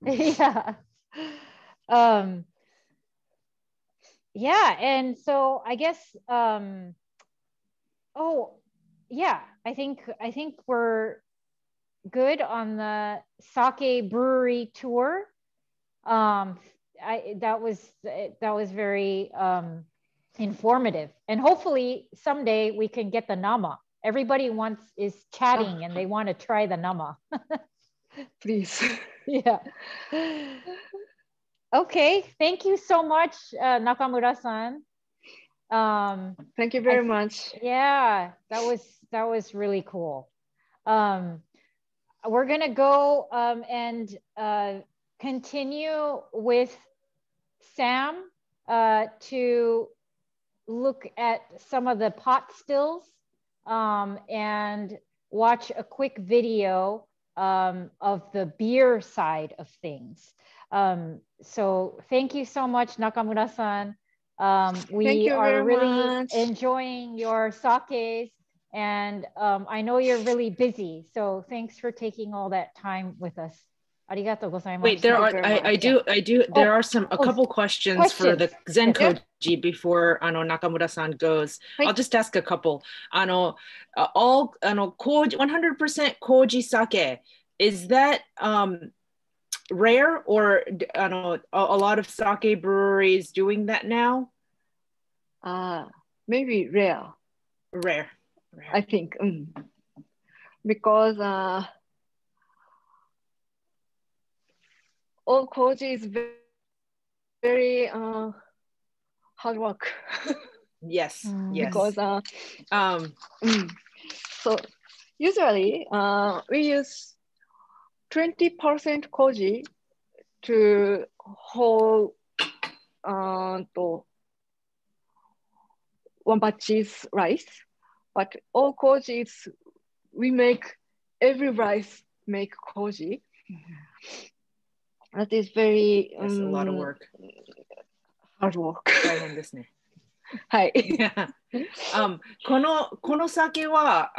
Yeah. Yeah, and so I guess oh yeah, I think we're good on the sake brewery tour. That was very informative, and hopefully someday we can get the nama. Everybody is chatting and they want to try the nama. Please. Yeah. Okay, thank you so much, Nakamura-san. Thank you very much. Yeah, that was really cool. We're gonna go and continue with Sam to look at some of the pot stills and watch a quick video of the beer side of things. So thank you so much, Nakamura-san. We are really enjoying your sakes, and I know you're really busy, so thanks for taking all that time with us. Wait, there are there are a couple questions for the Zen Koji before Nakamura-san goes. I'll just ask a couple. All 100% Koji sake, is that rare, or a lot of sake breweries doing that now? Maybe rare. Rare. I think. Because all Koji is very hard work. Yes. Yes. Because so usually we use 20% Koji to whole one batch's rice, but all Koji is we make every rice make Koji. That is very a lot of work. Hard work. 大変ですね。はい。この酒は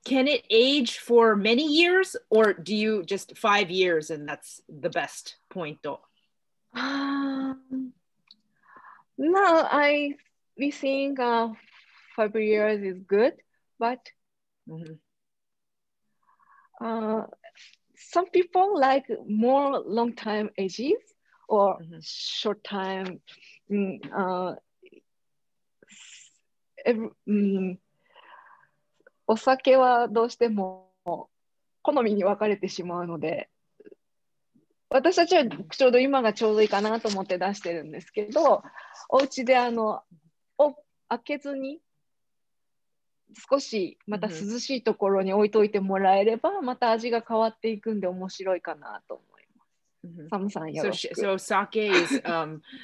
can it age for many years, or do you just 5 years and that's the best point? No, we think 5 years is good, but some people like more long time ages or short time. お酒はどうしても好みに分かれてしまうので、私たちはちょうど今がちょうどいいかなと思って出してるんですけど、お家で開けずに少しまた涼しいところに置いといてもらえれば、また味が変わっていくんで面白いかなと思います。サムさんよろしく。So sake is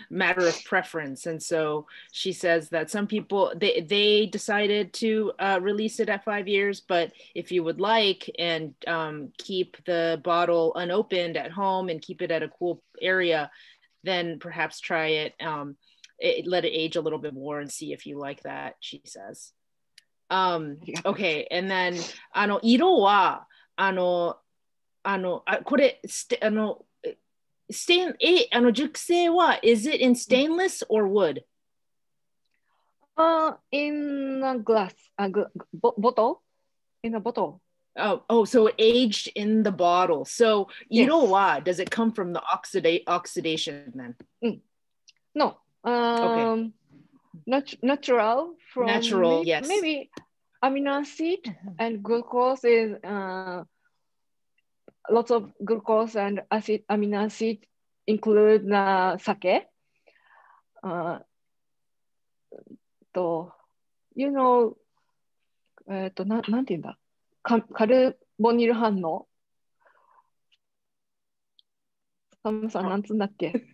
matter of preference, and so she says that some people they decided to release it at 5 years, but if you would like and keep the bottle unopened at home and keep it at a cool area, then perhaps try it, let it age a little bit more and see if you like that, she says. Okay, and then 色はこれ熟成は is it in stainless or wood? In a glass, bottle? In a bottle. Oh, so it aged in the bottle. So Yes. 色は does it come from the oxidation then? No. Okay. Natural from Natural, yes. Maybe amino acid and glucose is lots of glucose and amino acid include sake. You know, なんていうんだ、カルボニル反応。サムさん、なんつうんだっけ。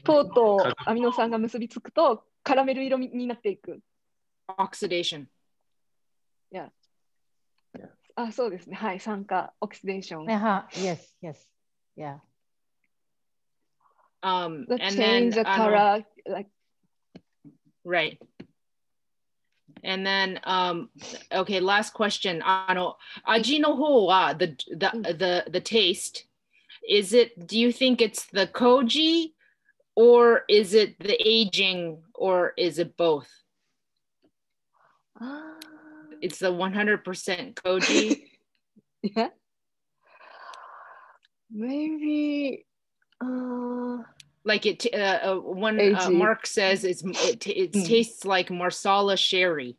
糖とアミノ酸が結びつくとカラメル色になっていく。Oxidation. Yeah. あ、そうですね。はい、酸化、オキシデーション。Yes, yes. Yeah. And change the color, like. Right. And then, okay, last question. 味の方は the taste, do you think it's the koji or is it the aging or is it both? It's the 100% koji. Yeah. Maybe. Like Mark says it tastes like Marsala sherry.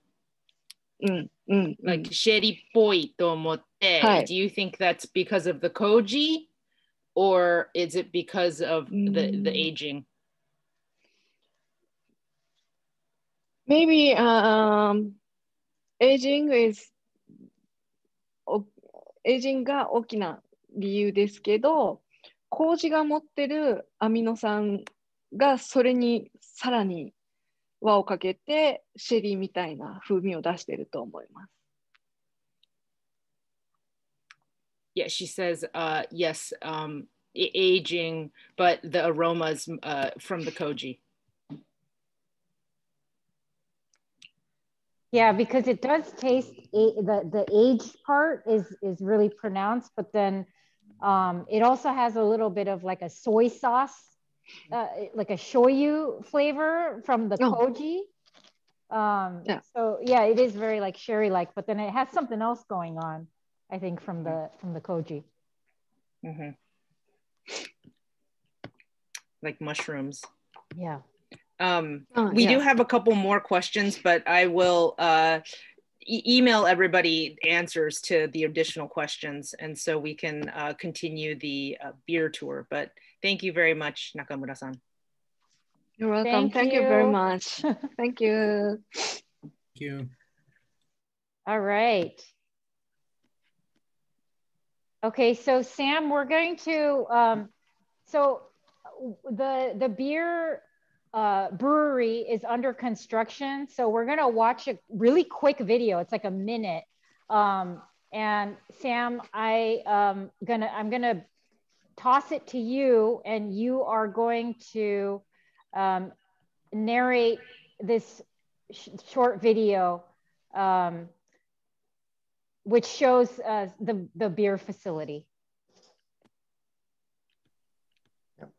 Like sherry っぽいと思って、do you think that's because of the koji or is it because of the aging? Maybe agingが大きな理由ですけど、麹が持ってるアミノ酸がそれにさらに輪をかけてシェリーみたいな風味を出していると思います。Yeah, she says, yes, aging, but the aromas from the koji. Yeah, because it does taste, the aged part is really pronounced, but then it also has a little bit of like a soy sauce, like a shoyu flavor from the koji. So yeah, it is very like sherry-like, but then it has something else going on, I think, from the koji. Like mushrooms. Yeah. We do have a couple more questions, but I will email everybody answers to the additional questions, and so we can continue the beer tour. But thank you very much, Nakamura-san. You're welcome. Thank you very much. Thank you. Thank you. All right. Okay, so Sam, we're going to, so the beer brewery is under construction. So we're going to watch a really quick video. It's like a minute. And Sam, I'm gonna toss it to you, and you are going to narrate this short video, which shows the beer facility.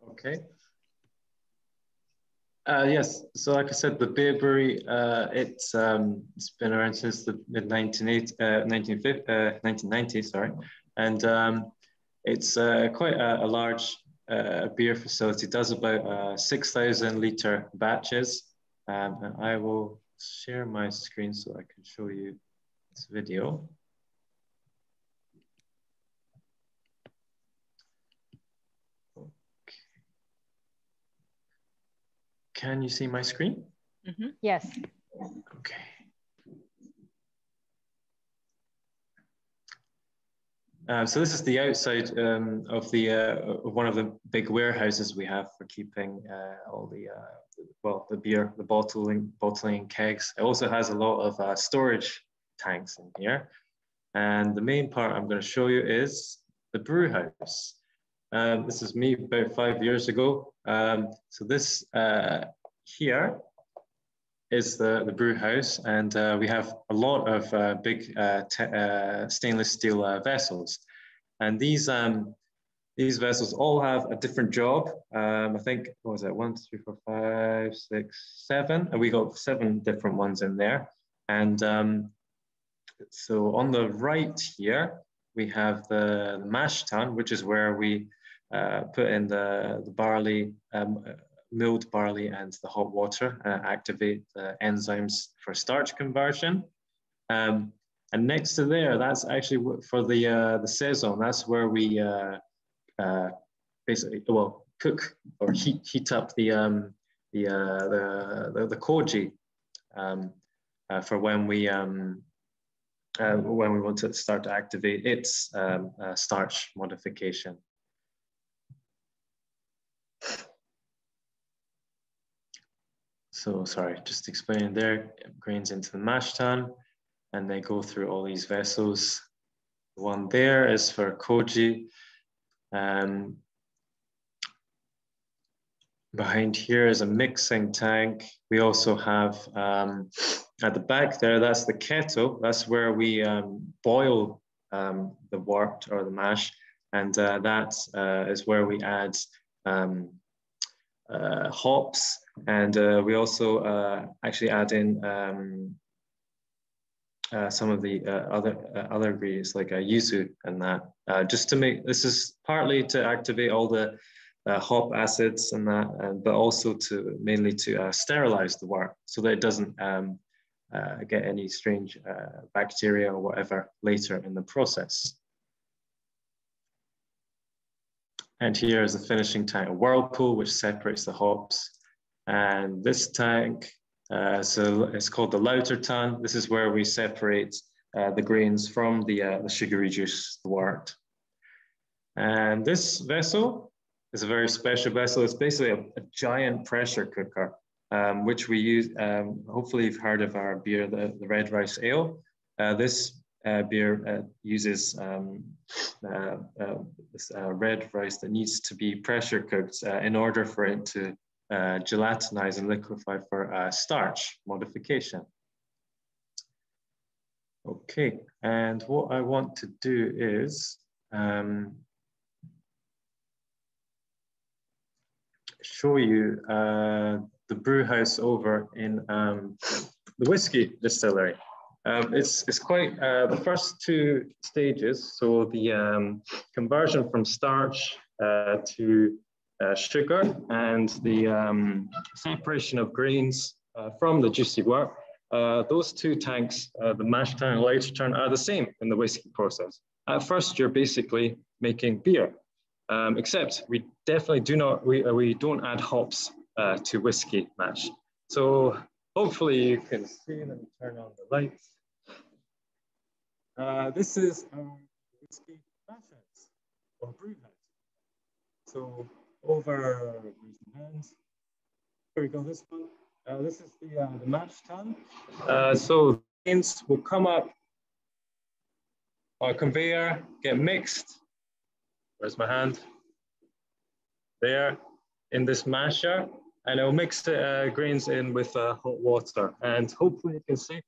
Okay. Yes, so like I said, the beer brewery, it's been around since the mid 1990s, sorry, and it's quite a large beer facility. It does about 6,000 liter batches. And I will share my screen so I can show you this video. Can you see my screen? Yes. Okay. So this is the outside of the one of the big warehouses we have for keeping all the well, the beer, the bottling kegs. It also has a lot of storage tanks in here. And the main part I'm going to show you is the brew house. This is me about 5 years ago. So this here is the brew house, and we have a lot of big stainless steel vessels, and these vessels all have a different job. I think, what was it, 1, 2, 3, 4, 5, 6, 7, and we got 7 different ones in there. And so on the right here we have the Mashtown, which is where we put in the barley, milled barley and the hot water, activate the enzymes for starch conversion. And next to there, that's actually for the saison. That's where we basically, well, cook or heat up the koji for when we want to start to activate its starch modification. So sorry, just explaining there, grains into the Mashtown, and they go through all these vessels. The one there is for koji. Behind here is a mixing tank. We also have, at the back there, that's the kettle. That's where we boil the wort or the mash, and that is where we add hops, and we also actually add in some of the other ingredients like yuzu and that, just to make, this is partly to activate all the hop acids and that, but also to mainly to sterilize the wort so that it doesn't get any strange bacteria or whatever later in the process. And here is the finishing tank, a whirlpool, which separates the hops. And this tank, so it's called the lauter tan. This is where we separate the grains from the sugary juice, the wort. And this vessel is a very special vessel. It's basically a giant pressure cooker, which we use. Hopefully you've heard of our beer, the red rice ale. This beer uses this red rice that needs to be pressure cooked in order for it to gelatinize and liquefy for starch modification. Okay, and what I want to do is show you the brew house over in the whiskey distillery. It's quite the first 2 stages. So the conversion from starch to sugar and the separation of grains from the juicy wort. Those 2 tanks, the mash tun and lauter tun, are the same in the whiskey process. At first, you're basically making beer, except we definitely do not, we don't add hops to whiskey mash. So hopefully you can see. Let me turn on the lights. This is our whiskey mash house or brew house. So over, raise your hands. Here we go, this one. This is the mash tun. So grains will come up on a conveyor, get mixed. Where's my hand? There, in this masher, and it'll mix the grains in with hot water. And hopefully you can see,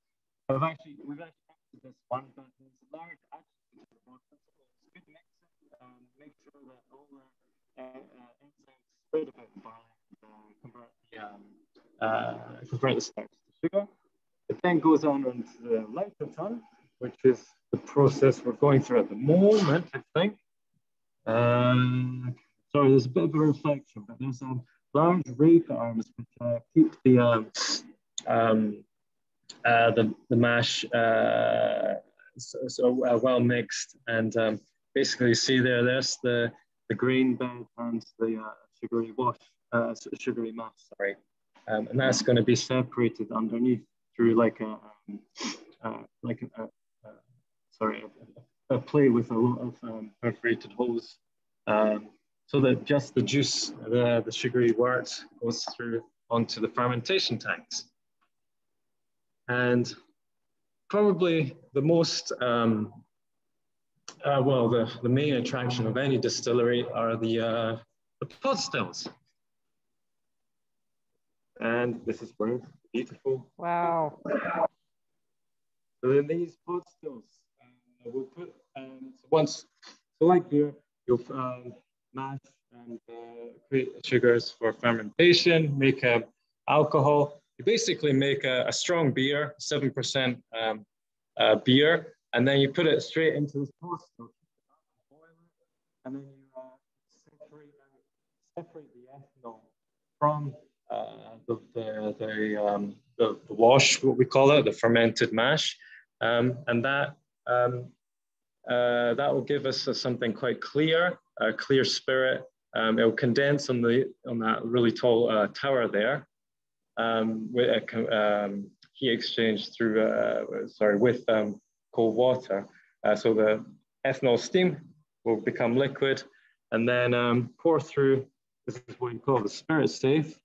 we've actually mixed this one, but there's a large action to the bottom. It's good mixing, make sure that all the enzymes spread about the barley, convert the starch to sugar. It then goes on into the lauter tun, which is the process we're going through at the moment, I think. Sorry, there's a bit of a reflection, but there's large rake arms which keep the mash well mixed, and basically you see there's the grain bed and the sugary wash, sugary mass, sorry, and that's going to be separated underneath through like a a plate with a lot of perforated holes, so that just the juice, the sugary wort, goes through onto the fermentation tanks. And probably the most, well, the main attraction of any distillery are the pod stills. And this is where beautiful. Wow. So in these pod stills, we'll put once, so like here, you'll mash and create sugars for fermentation, make alcohol. You basically make a strong beer, 7% beer, and then you put it straight into this pod still, boil it, and then you separate the ethanol from the wash, what we call it, the fermented mash, and that will give us something quite clear, a clear spirit. It will condense on that really tall tower there, with a heat exchange through with cold water. So the ethanol steam will become liquid, and then pour through. This is what you call the spirit safe.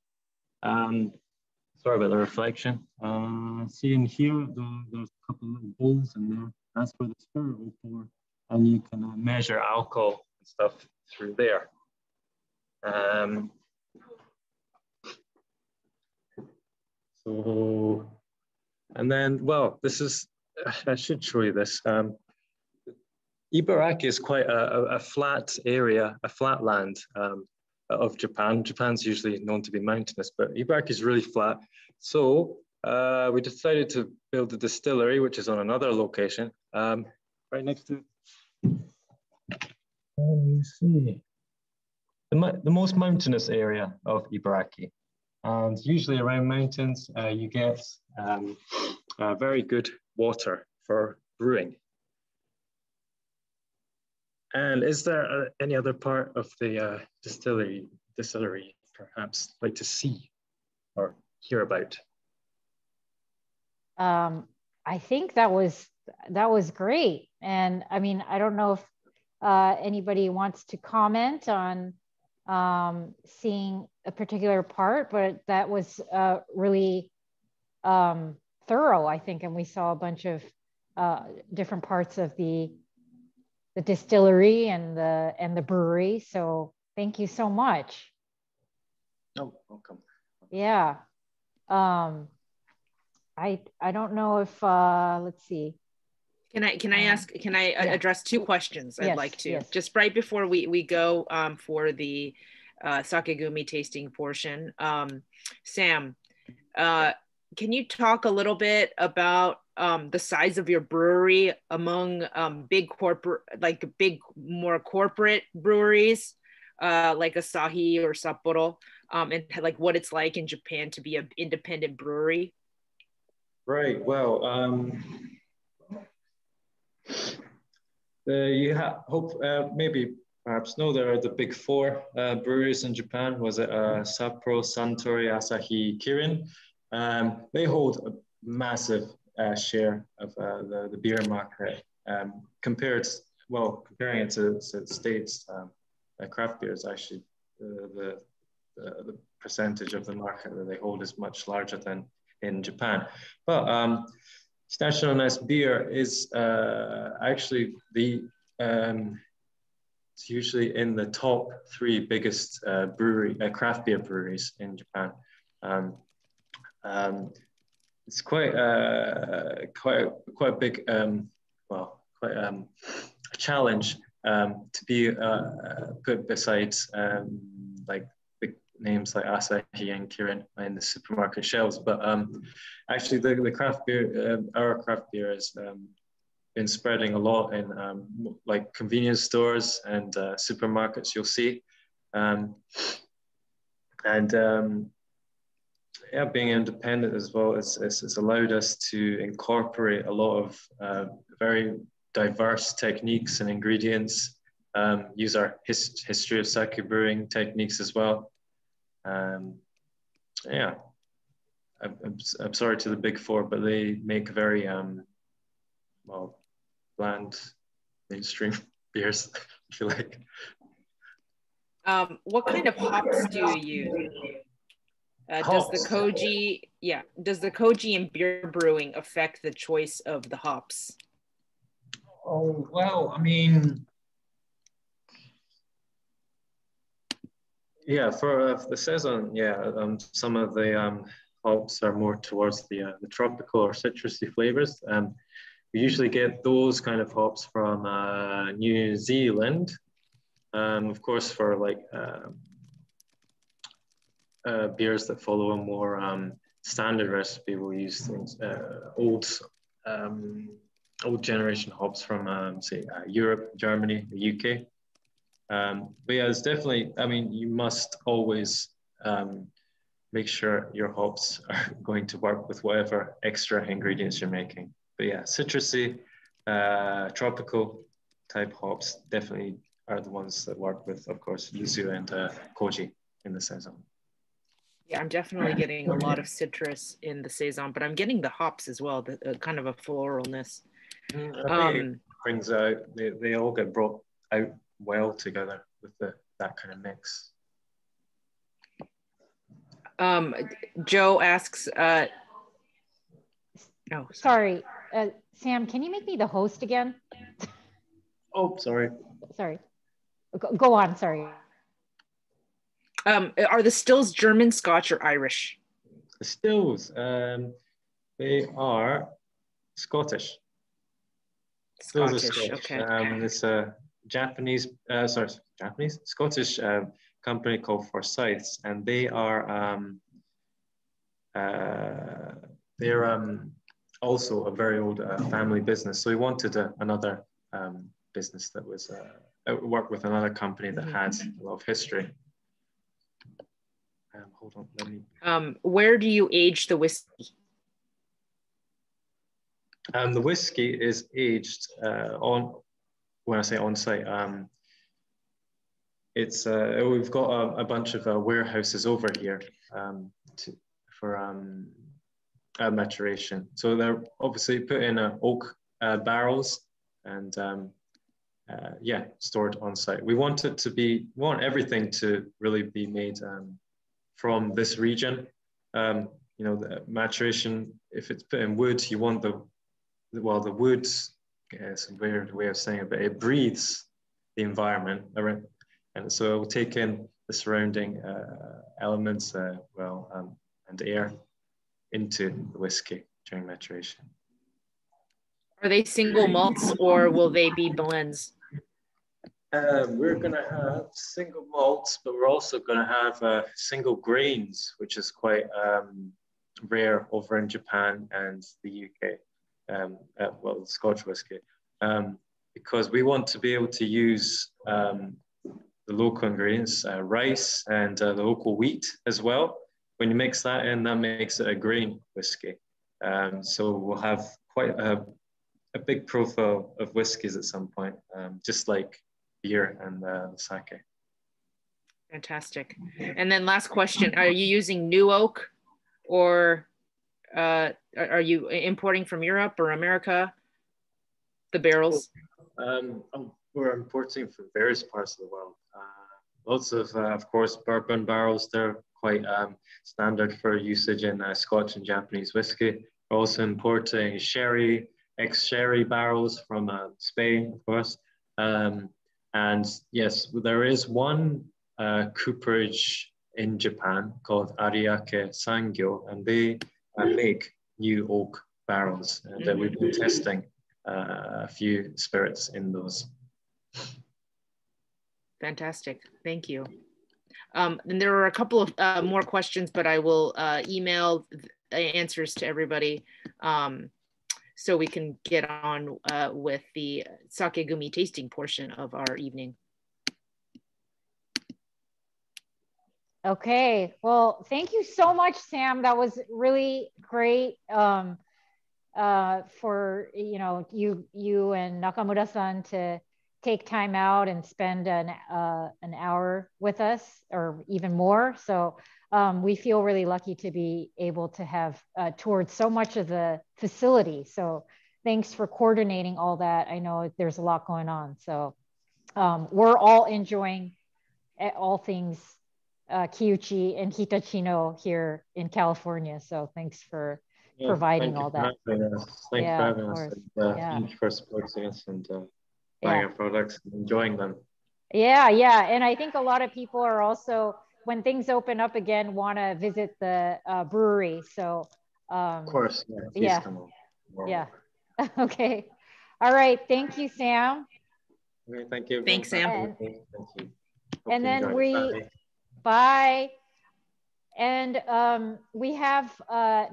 Sorry about the reflection. See in here, there's a couple of little bowls in there. That's where the spirit will pour, and you can measure alcohol and stuff through there. So, and then, well, this is, I should show you this. Ibaraki is quite a flat area, a flat land of Japan. Japan's usually known to be mountainous, but Ibaraki is really flat. So we decided to build a distillery, which is on another location, right next to, let me see, the most mountainous area of Ibaraki. And usually around mountains, you get very good water for brewing. And is there any other part of the distillery perhaps like to see or hear about? I think that was great. And I mean, I don't know if anybody wants to comment on seeing a particular part, but that was really thorough, I think. And we saw a bunch of different parts of the distillery and the brewery. So thank you so much. Oh, welcome. Yeah. I don't know if let's see. Can I address two questions? I'd like to. Yes. Just right before we go for the sake gumi tasting portion. Sam, can you talk a little bit about the size of your brewery among big corporate, like more corporate breweries, like Asahi or Sapporo, and like what it's like in Japan to be an independent brewery? Right. Well, you hope maybe perhaps know there are the big four breweries in Japan. Was it Sapporo, Suntory, Asahi, Kirin? They hold a massive share of the beer market. Comparing it to States, craft beer is actually the percentage of the market that they hold is much larger than in Japan. But Nationalist beer is actually it's usually in the top three biggest craft beer breweries in Japan. It's quite a big, quite a challenge to be put beside like big names like Asahi and Kirin in the supermarket shelves. But actually, the craft beer, our craft beer has been spreading a lot in like convenience stores and supermarkets. You'll see, yeah, being independent as well, it's allowed us to incorporate a lot of very diverse techniques and ingredients, use our history of sake brewing techniques as well. Yeah, I'm sorry to the big four, but they make very, bland mainstream beers, I feel like. What kind of hops do you use? Does the Koji in beer brewing affect the choice of the hops? Oh, well, I mean, yeah, for the saison, yeah, some of the hops are more towards the tropical or citrusy flavors. We usually get those kind of hops from New Zealand. Of course, for like beers that follow a more standard recipe, we'll use things old generation hops from say Europe, Germany, the UK. But yeah, it's definitely, I mean, you must always make sure your hops are going to work with whatever extra ingredients you're making. But yeah, citrusy, tropical type hops definitely are the ones that work with, of course, yuzu and koji in the saison. Yeah, I'm definitely getting a lot of citrus in the saison, but I'm getting the hops as well, the kind of a floralness. I think it brings out, they all get brought out well together with that kind of mix. Joe asks, oh, sorry. Sam, can you make me the host again? Oh, sorry. Sorry. Go on, sorry. Are the stills German, Scotch, or Irish? The stills, they are Scottish. Scottish, okay. It's a Scottish company called Forsyths, and they are they're also a very old family business. So we wanted another business that was work with another company that had a lot of history. Hold on, let me. Where do you age the whiskey? The whiskey is aged when I say on site, it's we've got a bunch of warehouses over here for maturation. So they're obviously put in oak barrels and yeah, stored on site. We want everything to really be made from this region. You know, the maturation, if it's put in wood, you want the wood, it's a weird way of saying it, but it breathes the environment around. And so it will take in the surrounding elements, and air into the whiskey during maturation. Are they single malts or will they be blends? We're going to have single malts, but we're also going to have single grains, which is quite rare over in Japan and the UK. Well, Scotch whiskey, because we want to be able to use the local ingredients, rice and the local wheat as well. When you mix that in, that makes it a grain whiskey. So we'll have quite a big profile of whiskies at some point, just like beer and sake. Fantastic. And then last question, are you using new oak or are you importing from Europe or America, the barrels? We're importing from various parts of the world. Lots of course, bourbon barrels. They're quite standard for usage in Scotch and Japanese whiskey. We're also importing sherry, ex-sherry barrels from Spain, of course. And yes, there is one cooperage in Japan called Ariake Sangyo, and they make new oak barrels, and we've been testing a few spirits in those. Fantastic, thank you. And there are a couple of more questions, but I will email answers to everybody so we can get on with the sake gumi tasting portion of our evening. Okay, well, thank you so much, Sam. That was really great for you and Nakamura-san to take time out and spend an hour with us, or even more. So we feel really lucky to be able to have toured so much of the facility. So thanks for coordinating all that. I know there's a lot going on. So we're all enjoying all things Kiuchi and Hitachino here in California. So thanks for providing all that. Thanks for having us. And, thank you for supporting us and buying our products and enjoying them. Yeah, yeah. And I think a lot of people are also, when things open up again, want to visit the brewery. So, of course, yeah. Yeah. Okay. All right. Thank you, Sam. Okay, thank you. Thanks, Sam. Thank you. And then bye. And we have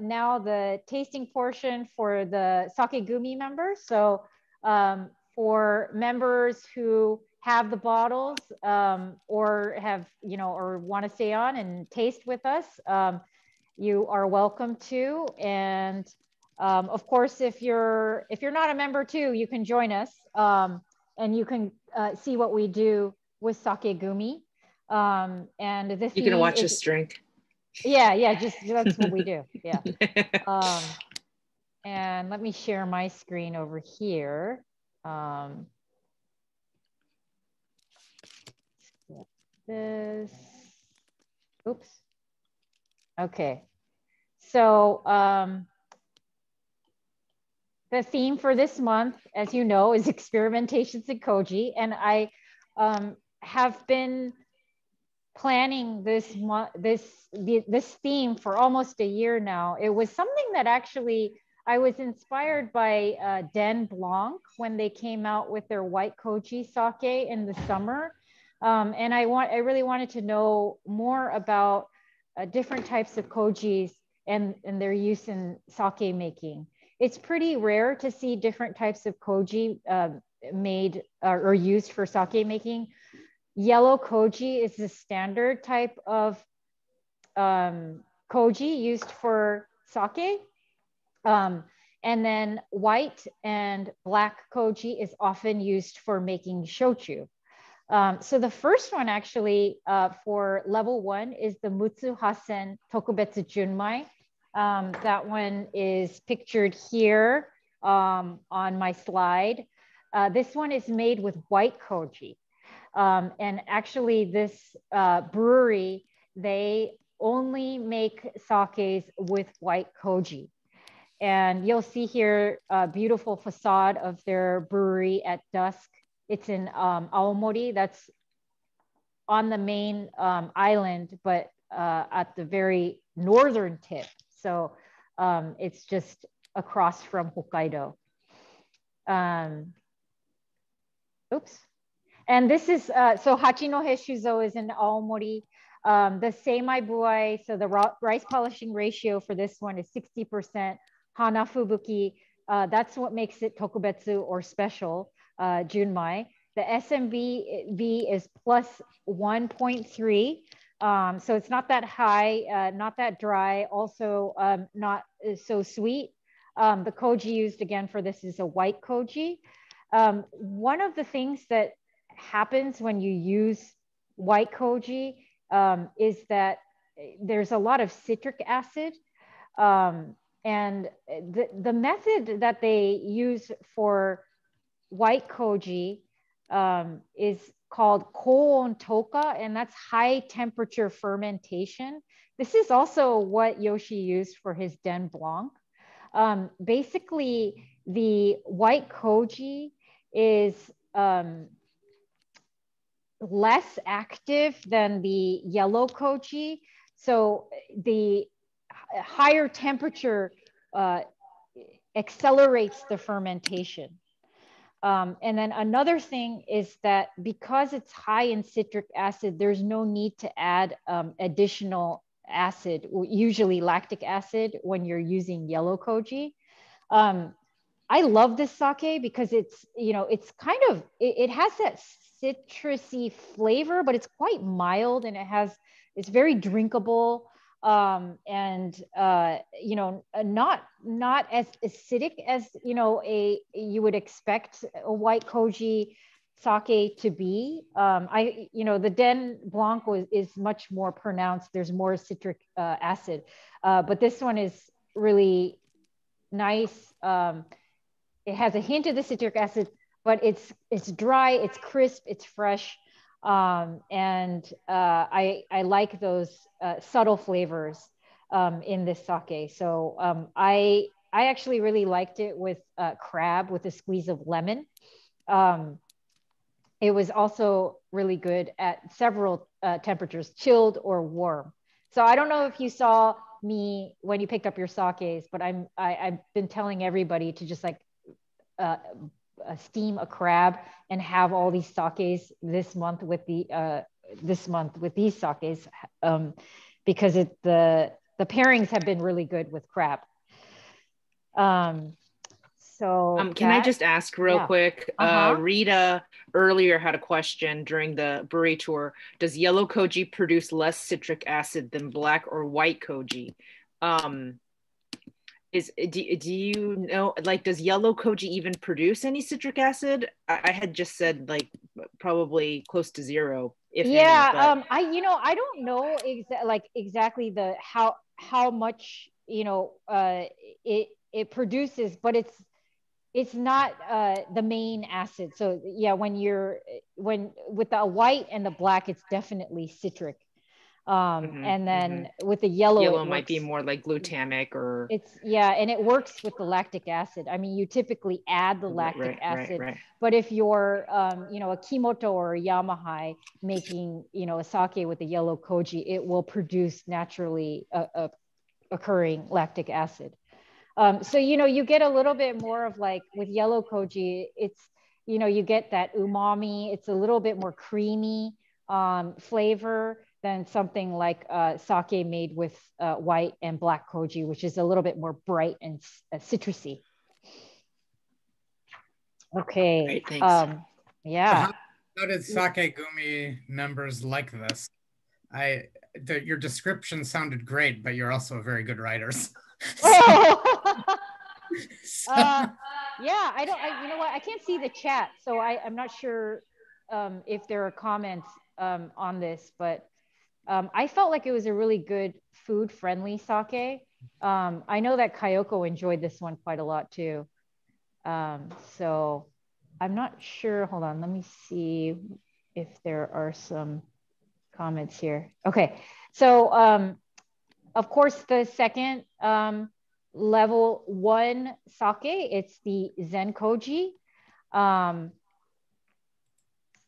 now the tasting portion for the Sake Gumi members. So for members who have the bottles or have, or want to stay on and taste with us, you are welcome to. And of course, if you're not a member too, you can join us and you can see what we do with Sake Gumi. And the you can watch us drink. Yeah, just that's what we do. Yeah. And let me share my screen over here. This. Oops. Okay. So the theme for this month, as you know, is Experimentations in Koji, and I have been planning this theme for almost a year now. It was something that actually I was inspired by Den Blanc when they came out with their white koji sake in the summer, and I really wanted to know more about different types of kojis and their use in sake making. It's pretty rare to see different types of koji made or used for sake making. Yellow koji is the standard type of koji used for sake. And then white and black koji is often used for making shochu. So the first one actually for level 1 is the Mutsu Hasen Tokubetsu Junmai. That one is pictured here on my slide. This one is made with white koji. And actually this brewery, they only make sakes with white koji. And you'll see here a beautiful facade of their brewery at dusk. It's in Aomori, that's on the main island, but at the very northern tip. So it's just across from Hokkaido. Oops. And this is, so Hachinohe Shuzo is in Aomori. The Seimai Buai, so the rice polishing ratio for this one is 60%. Hanafubuki, that's what makes it tokubetsu or special, Junmai. The SMV is plus 1.3. So it's not that high, not that dry, also not so sweet. The koji used again for this is a white koji. One of the things that happens when you use white koji is that there's a lot of citric acid, and the method that they use for white koji is called koon toka, and that's high temperature fermentation. This is also what Yoshi used for his Den Blanc. Basically, the white koji is less active than the yellow koji. So the higher temperature accelerates the fermentation. And then another thing is that because it's high in citric acid, there's no need to add additional acid, usually lactic acid, when you're using yellow koji. I love this sake because it's, it's kind of, it has that citrusy flavor, but it's quite mild and it's very drinkable. And not as acidic as you would expect a white koji sake to be. The Den Blanc is much more pronounced. There's more citric acid, but this one is really nice. it has a hint of the citric acid, but it's dry, it's crisp, it's fresh. And I like those subtle flavors in this sake. So I actually really liked it with crab with a squeeze of lemon. It was also really good at several temperatures, chilled or warm. So I don't know if you saw me when you picked up your sakes, but I've been telling everybody to just like steam a crab and have all these sakes this month with these sakes, because the pairings have been really good with crab. So can I just ask real quick? Uh-huh. Rita earlier had a question during the brewery tour. Does yellow koji produce less citric acid than black or white koji? Do you know, like, does yellow koji even produce any citric acid? I had just said like probably close to zero, if any, but... I don't know exactly the how much it produces, but it's not the main acid. So yeah, when with the white and the black, it's definitely citric. And then with the yellow might be more like glutamic, or and it works with the lactic acid. I mean, you typically add the lactic acid, but if you're a Kimoto or a Yamahai making a sake with the yellow koji, it will produce naturally occurring lactic acid. So you get a little bit more of, like, with yellow koji, it's you get that umami. It's a little bit more creamy flavor than something like sake made with white and black koji, which is a little bit more bright and citrusy. Okay. Great, thanks. Yeah. So how did Sake Gumi members like this? Your description sounded great, but you're also very good writers. Yeah, you know what? I can't see the chat, so I'm not sure if there are comments on this, but I felt like it was a really good food-friendly sake. I know that Kayoko enjoyed this one quite a lot too. So I'm not sure. Hold on, let me see if there are some comments here. Okay, so of course, the second level 1 sake, it's the Zen Koji.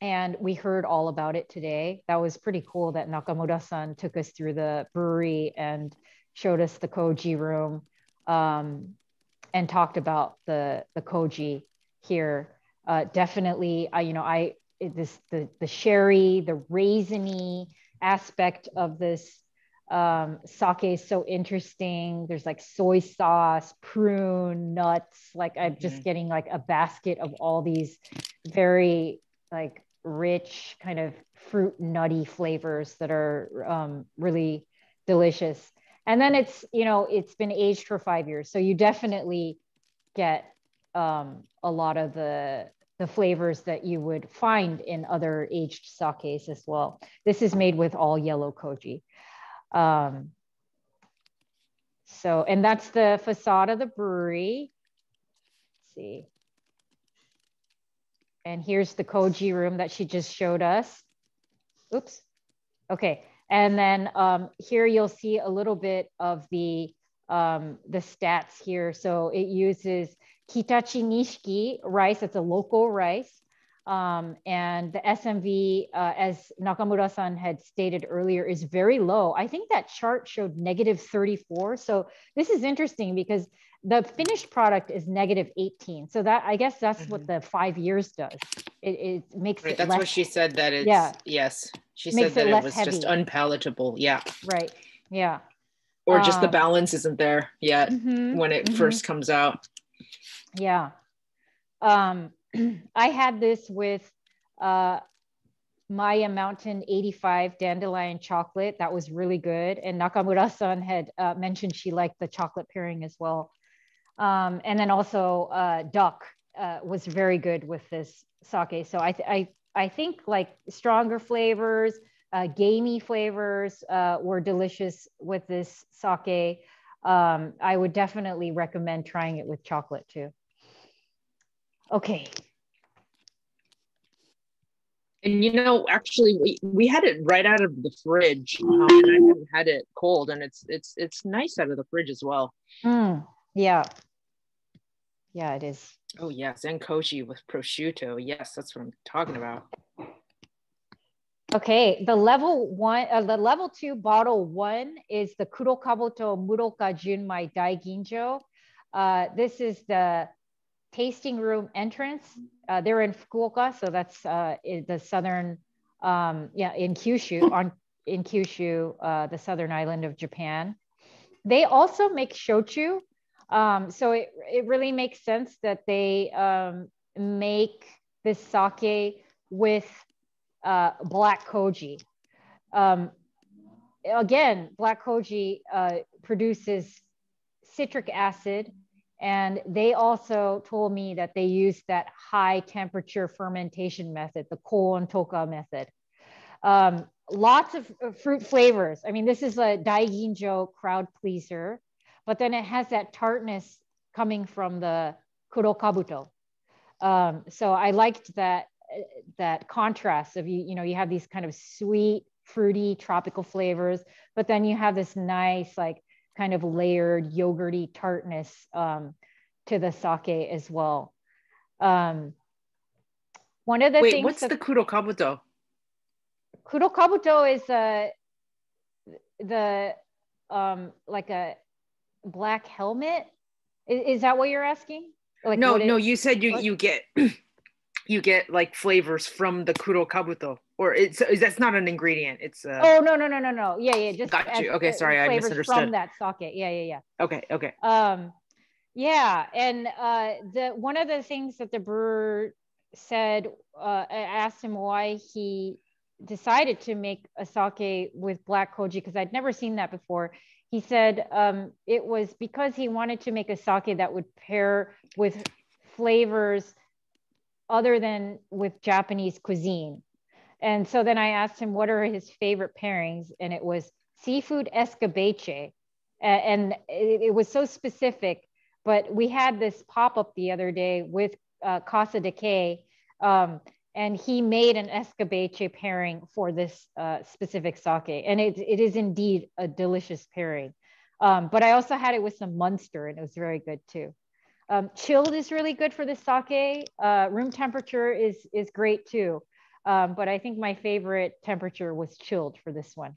And we heard all about it today. That was pretty cool that Nakamura-san took us through the brewery and showed us the koji room, and talked about the koji here. Definitely, the sherry, the raisiny aspect of this sake is so interesting. There's like soy sauce, prune, nuts. Like, I'm just getting like a basket of all these very like rich kind of fruit nutty flavors that are really delicious. And then it's been aged for 5 years, so you definitely get a lot of the flavors that you would find in other aged sakes as well. This is made with all yellow koji. So, and that's the facade of the brewery. Let's see. And here's the koji room that she just showed us. Oops. Okay. And then here you'll see a little bit of the stats here. So it uses Kitachi Nishiki rice. It's a local rice. And the SMV, as Nakamura-san had stated earlier, is very low. I think that chart showed -34. So this is interesting because the finished product is -18. So that, I guess that's what the 5 years does. It makes it that's less, what she said, that it's, yes. She said that it was heavy. Just unpalatable. Yeah. Right. Yeah. Or just the balance isn't there yet when it first comes out. Yeah. I had this with Maya Mountain 85 dandelion chocolate. That was really good. And Nakamura-san had mentioned she liked the chocolate pairing as well. And then also duck was very good with this sake. So I think like stronger flavors, gamey flavors were delicious with this sake. I would definitely recommend trying it with chocolate too. Okay. And you know, actually, we had it right out of the fridge, and I haven't had it cold, and it's nice out of the fridge as well. Yeah. Yeah, it is. Oh yes, Zen Koji with prosciutto. Yes, that's what I'm talking about. Okay, the level 2 bottle 1 is the Kurokabuto Muroka Junmai Daiginjo. This is the tasting room entrance. They're in Fukuoka, so that's in the southern, in Kyushu, the southern island of Japan. They also make shochu, so it really makes sense that they make this sake with black koji. Again, black koji produces citric acid, and they also told me that they use that high temperature fermentation method, the koon toka method. Lots of fruit flavors. I mean, this is a daiginjo crowd pleaser, but then it has that tartness coming from the kurokabuto. So I liked that contrast of you have these kind of sweet, fruity, tropical flavors, but then you have this nice, like, kind of layered yogurty tartness to the sake as well. One of the things. What's the kurokabuto? Kurokabuto is like a black helmet. Is that what you're asking? Like, no, you said you get you get like flavors from the kurokabuto, or that's not an ingredient. It's oh no. Yeah, just got you. Okay, sorry, I misunderstood. From that sake. Yeah. Okay. Yeah, and one of the things that the brewer said, I asked him why he decided to make a sake with black koji, because I'd never seen that before. He said it was because he wanted to make a sake that would pair with flavors other than with Japanese cuisine. And so then I asked him what are his favorite pairings, and it was seafood escabeche. And it was so specific, but we had this pop-up the other day with Casa de Que, and he made an escabeche pairing for this specific sake. And it is indeed a delicious pairing. But I also had it with some Munster, and it was very good too. Chilled is really good for this sake. Room temperature is great too. But I think my favorite temperature was chilled for this one.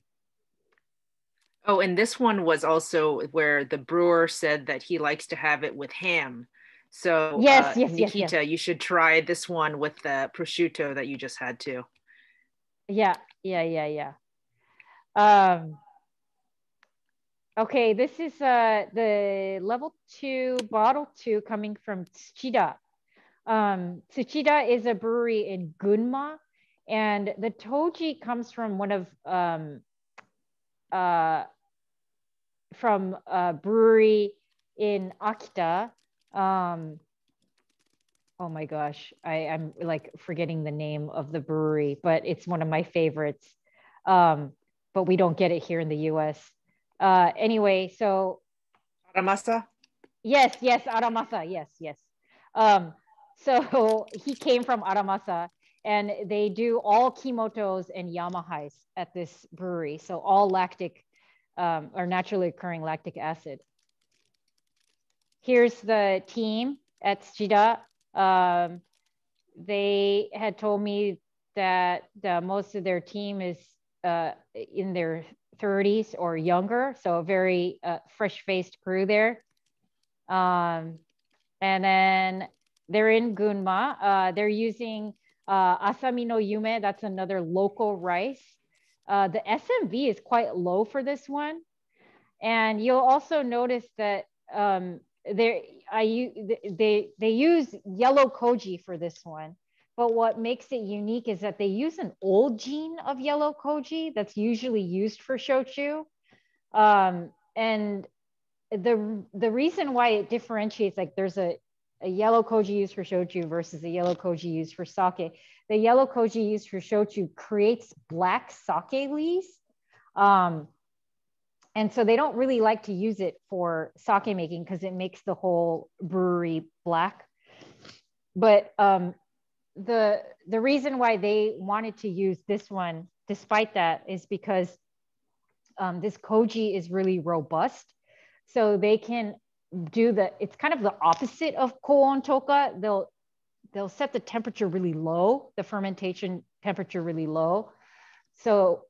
Oh, and this one was also where the brewer said that he likes to have it with ham. So yes, Nikita, yes. You should try this one with the prosciutto that you just had too. Yeah. Okay, this is the level 2, bottle 2 coming from Tsuchida. Tsuchida is a brewery in Gunma, and the toji comes from one of from a brewery in Akita. Oh my gosh, I'm like forgetting the name of the brewery, but it's one of my favorites. But we don't get it here in the US. Anyway, so Aramasa? Yes, Aramasa. Yes. So he came from Aramasa, and they do all kimotos and yamahais at this brewery. So all lactic or naturally occurring lactic acid. Here's the team at Tsuchida. They had told me that most of their team is in their 30s or younger, so a very fresh-faced crew there. And then they're in Gunma. They're using Asami no Yume. That's another local rice. The SMV is quite low for this one. And you'll also notice that they use yellow koji for this one. But what makes it unique is that they use an old gene of yellow koji that's usually used for shochu. And the reason why it differentiates, like there's a yellow koji used for shochu versus a yellow koji used for sake. The yellow koji used for shochu creates black sake leaves. And so they don't really like to use it for sake making because it makes the whole brewery black. but the reason why they wanted to use this one, despite that, is because this koji is really robust. So they can do it's kind of the opposite of koon toka. They'll set the temperature really low, the fermentation temperature really low, so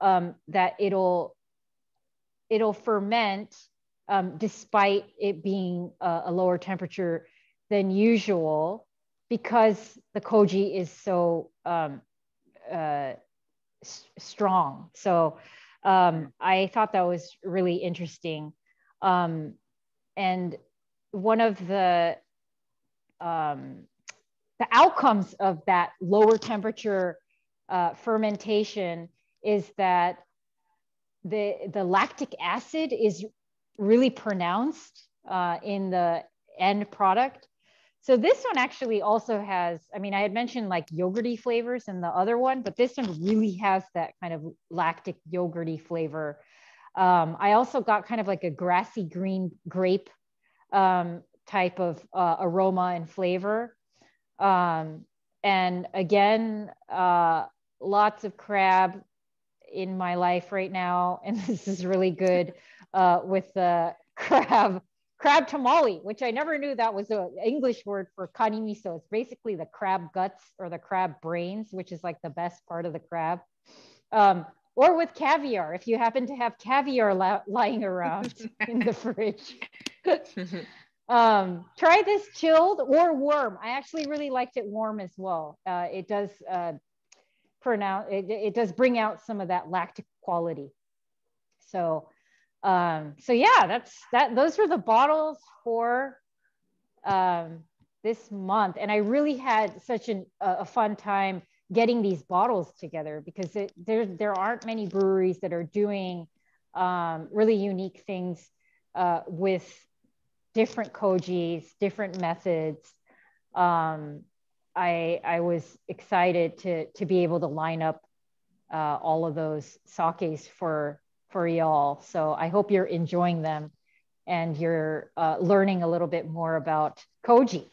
that it'll ferment despite it being a lower temperature than usual, because the koji is so strong. So I thought that was really interesting. And one of the outcomes of that lower temperature fermentation is that the lactic acid is really pronounced in the end product. So this one actually also has, I mean, I had mentioned like yogurty flavors in the other one, but this one really has that kind of lactic yogurty flavor. I also got kind of like a grassy green grape type of aroma and flavor. And again, lots of crab in my life right now. And this is really good with the crab tamale, which I never knew that was an English word for kani miso. It's basically the crab guts or the crab brains, which is like the best part of the crab. Or with caviar, if you happen to have caviar lying around in the fridge. Try this chilled or warm. I actually really liked it warm as well. It does it does bring out some of that lactic quality. So yeah, those were the bottles for this month. And I really had such a fun time getting these bottles together, because there aren't many breweries that are doing really unique things with different kojis, different methods. I was excited to be able to line up all of those sakes for y'all. So I hope you're enjoying them and you're learning a little bit more about koji.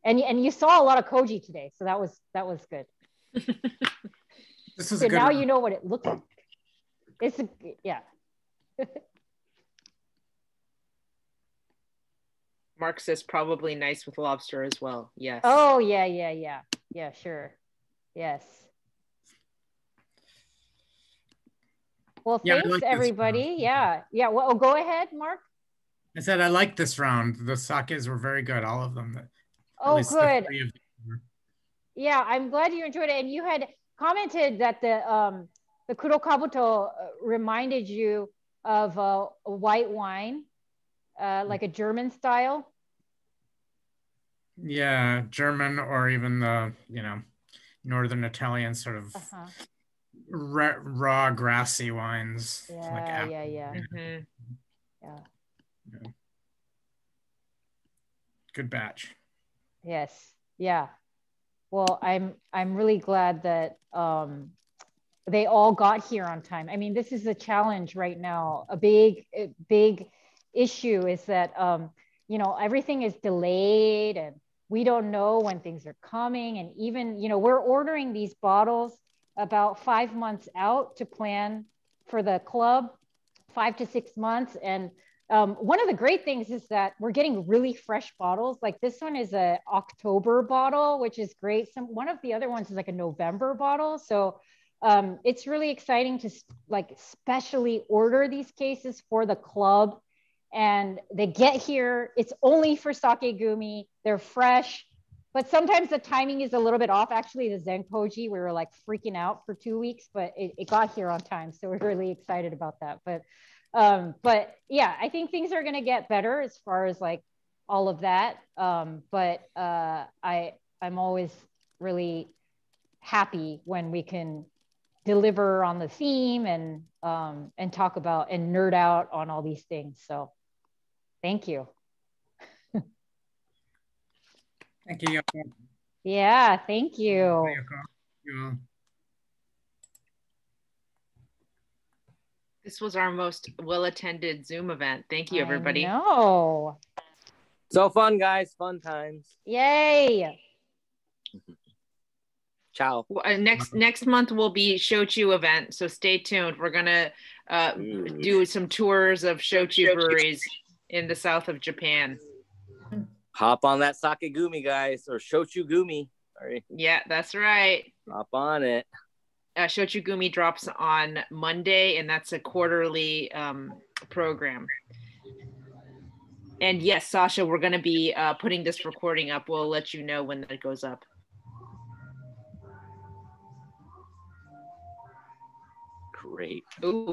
And you saw a lot of koji today, so that was good. This is so a good now one. You know what it looks like. Yeah. Mark says probably nice with lobster as well. Yes. Oh yeah, sure. Yes. Well, thanks like everybody. Yeah. Well, go ahead, Mark. I said I like this round. The sakes were very good, all of them. Oh, good. Yeah, I'm glad you enjoyed it. And you had commented that the Kuro Kabuto reminded you of a white wine, like a German style. Yeah, German, or even the Northern Italian sort of raw grassy wines. Yeah, like yeah. Mm-hmm. Yeah. Good batch. Yes. Yeah. Well, I'm really glad that they all got here on time. I mean, this is a challenge right now. A big issue is that everything is delayed and we don't know when things are coming. And even we're ordering these bottles about 5 months out to plan for the club, 5 to 6 months. And one of the great things is that we're getting really fresh bottles. Like this one is a October bottle, which is great. One of the other ones is like a November bottle. So it's really exciting to like specially order these cases for the club, and they get here. It's only for Sake Gumi. They're fresh, but sometimes the timing is a little bit off. Actually, the Zen Koji, we were like freaking out for 2 weeks, but it got here on time. So we're really excited about that. But yeah, I think things are going to get better as far as like all of that. But I'm always really happy when we can deliver on the theme and talk about and nerd out on all these things. So thank you. Thank you, Yoko. Yeah, thank you. This was our most well-attended Zoom event. Thank you, everybody. No. So fun, guys. Fun times. Yay. Ciao. Next month will be shochu event, so stay tuned. We're gonna do some tours of shochu breweries in the south of Japan. Hop on that sake gumi, guys, or shochu gumi. Sorry. Yeah, that's right. Hop on it. Shochu Gumi drops on Monday, and that's a quarterly program. And yes, Sasha, we're going to be putting this recording up. We'll let you know when that goes up. Great. Ooh.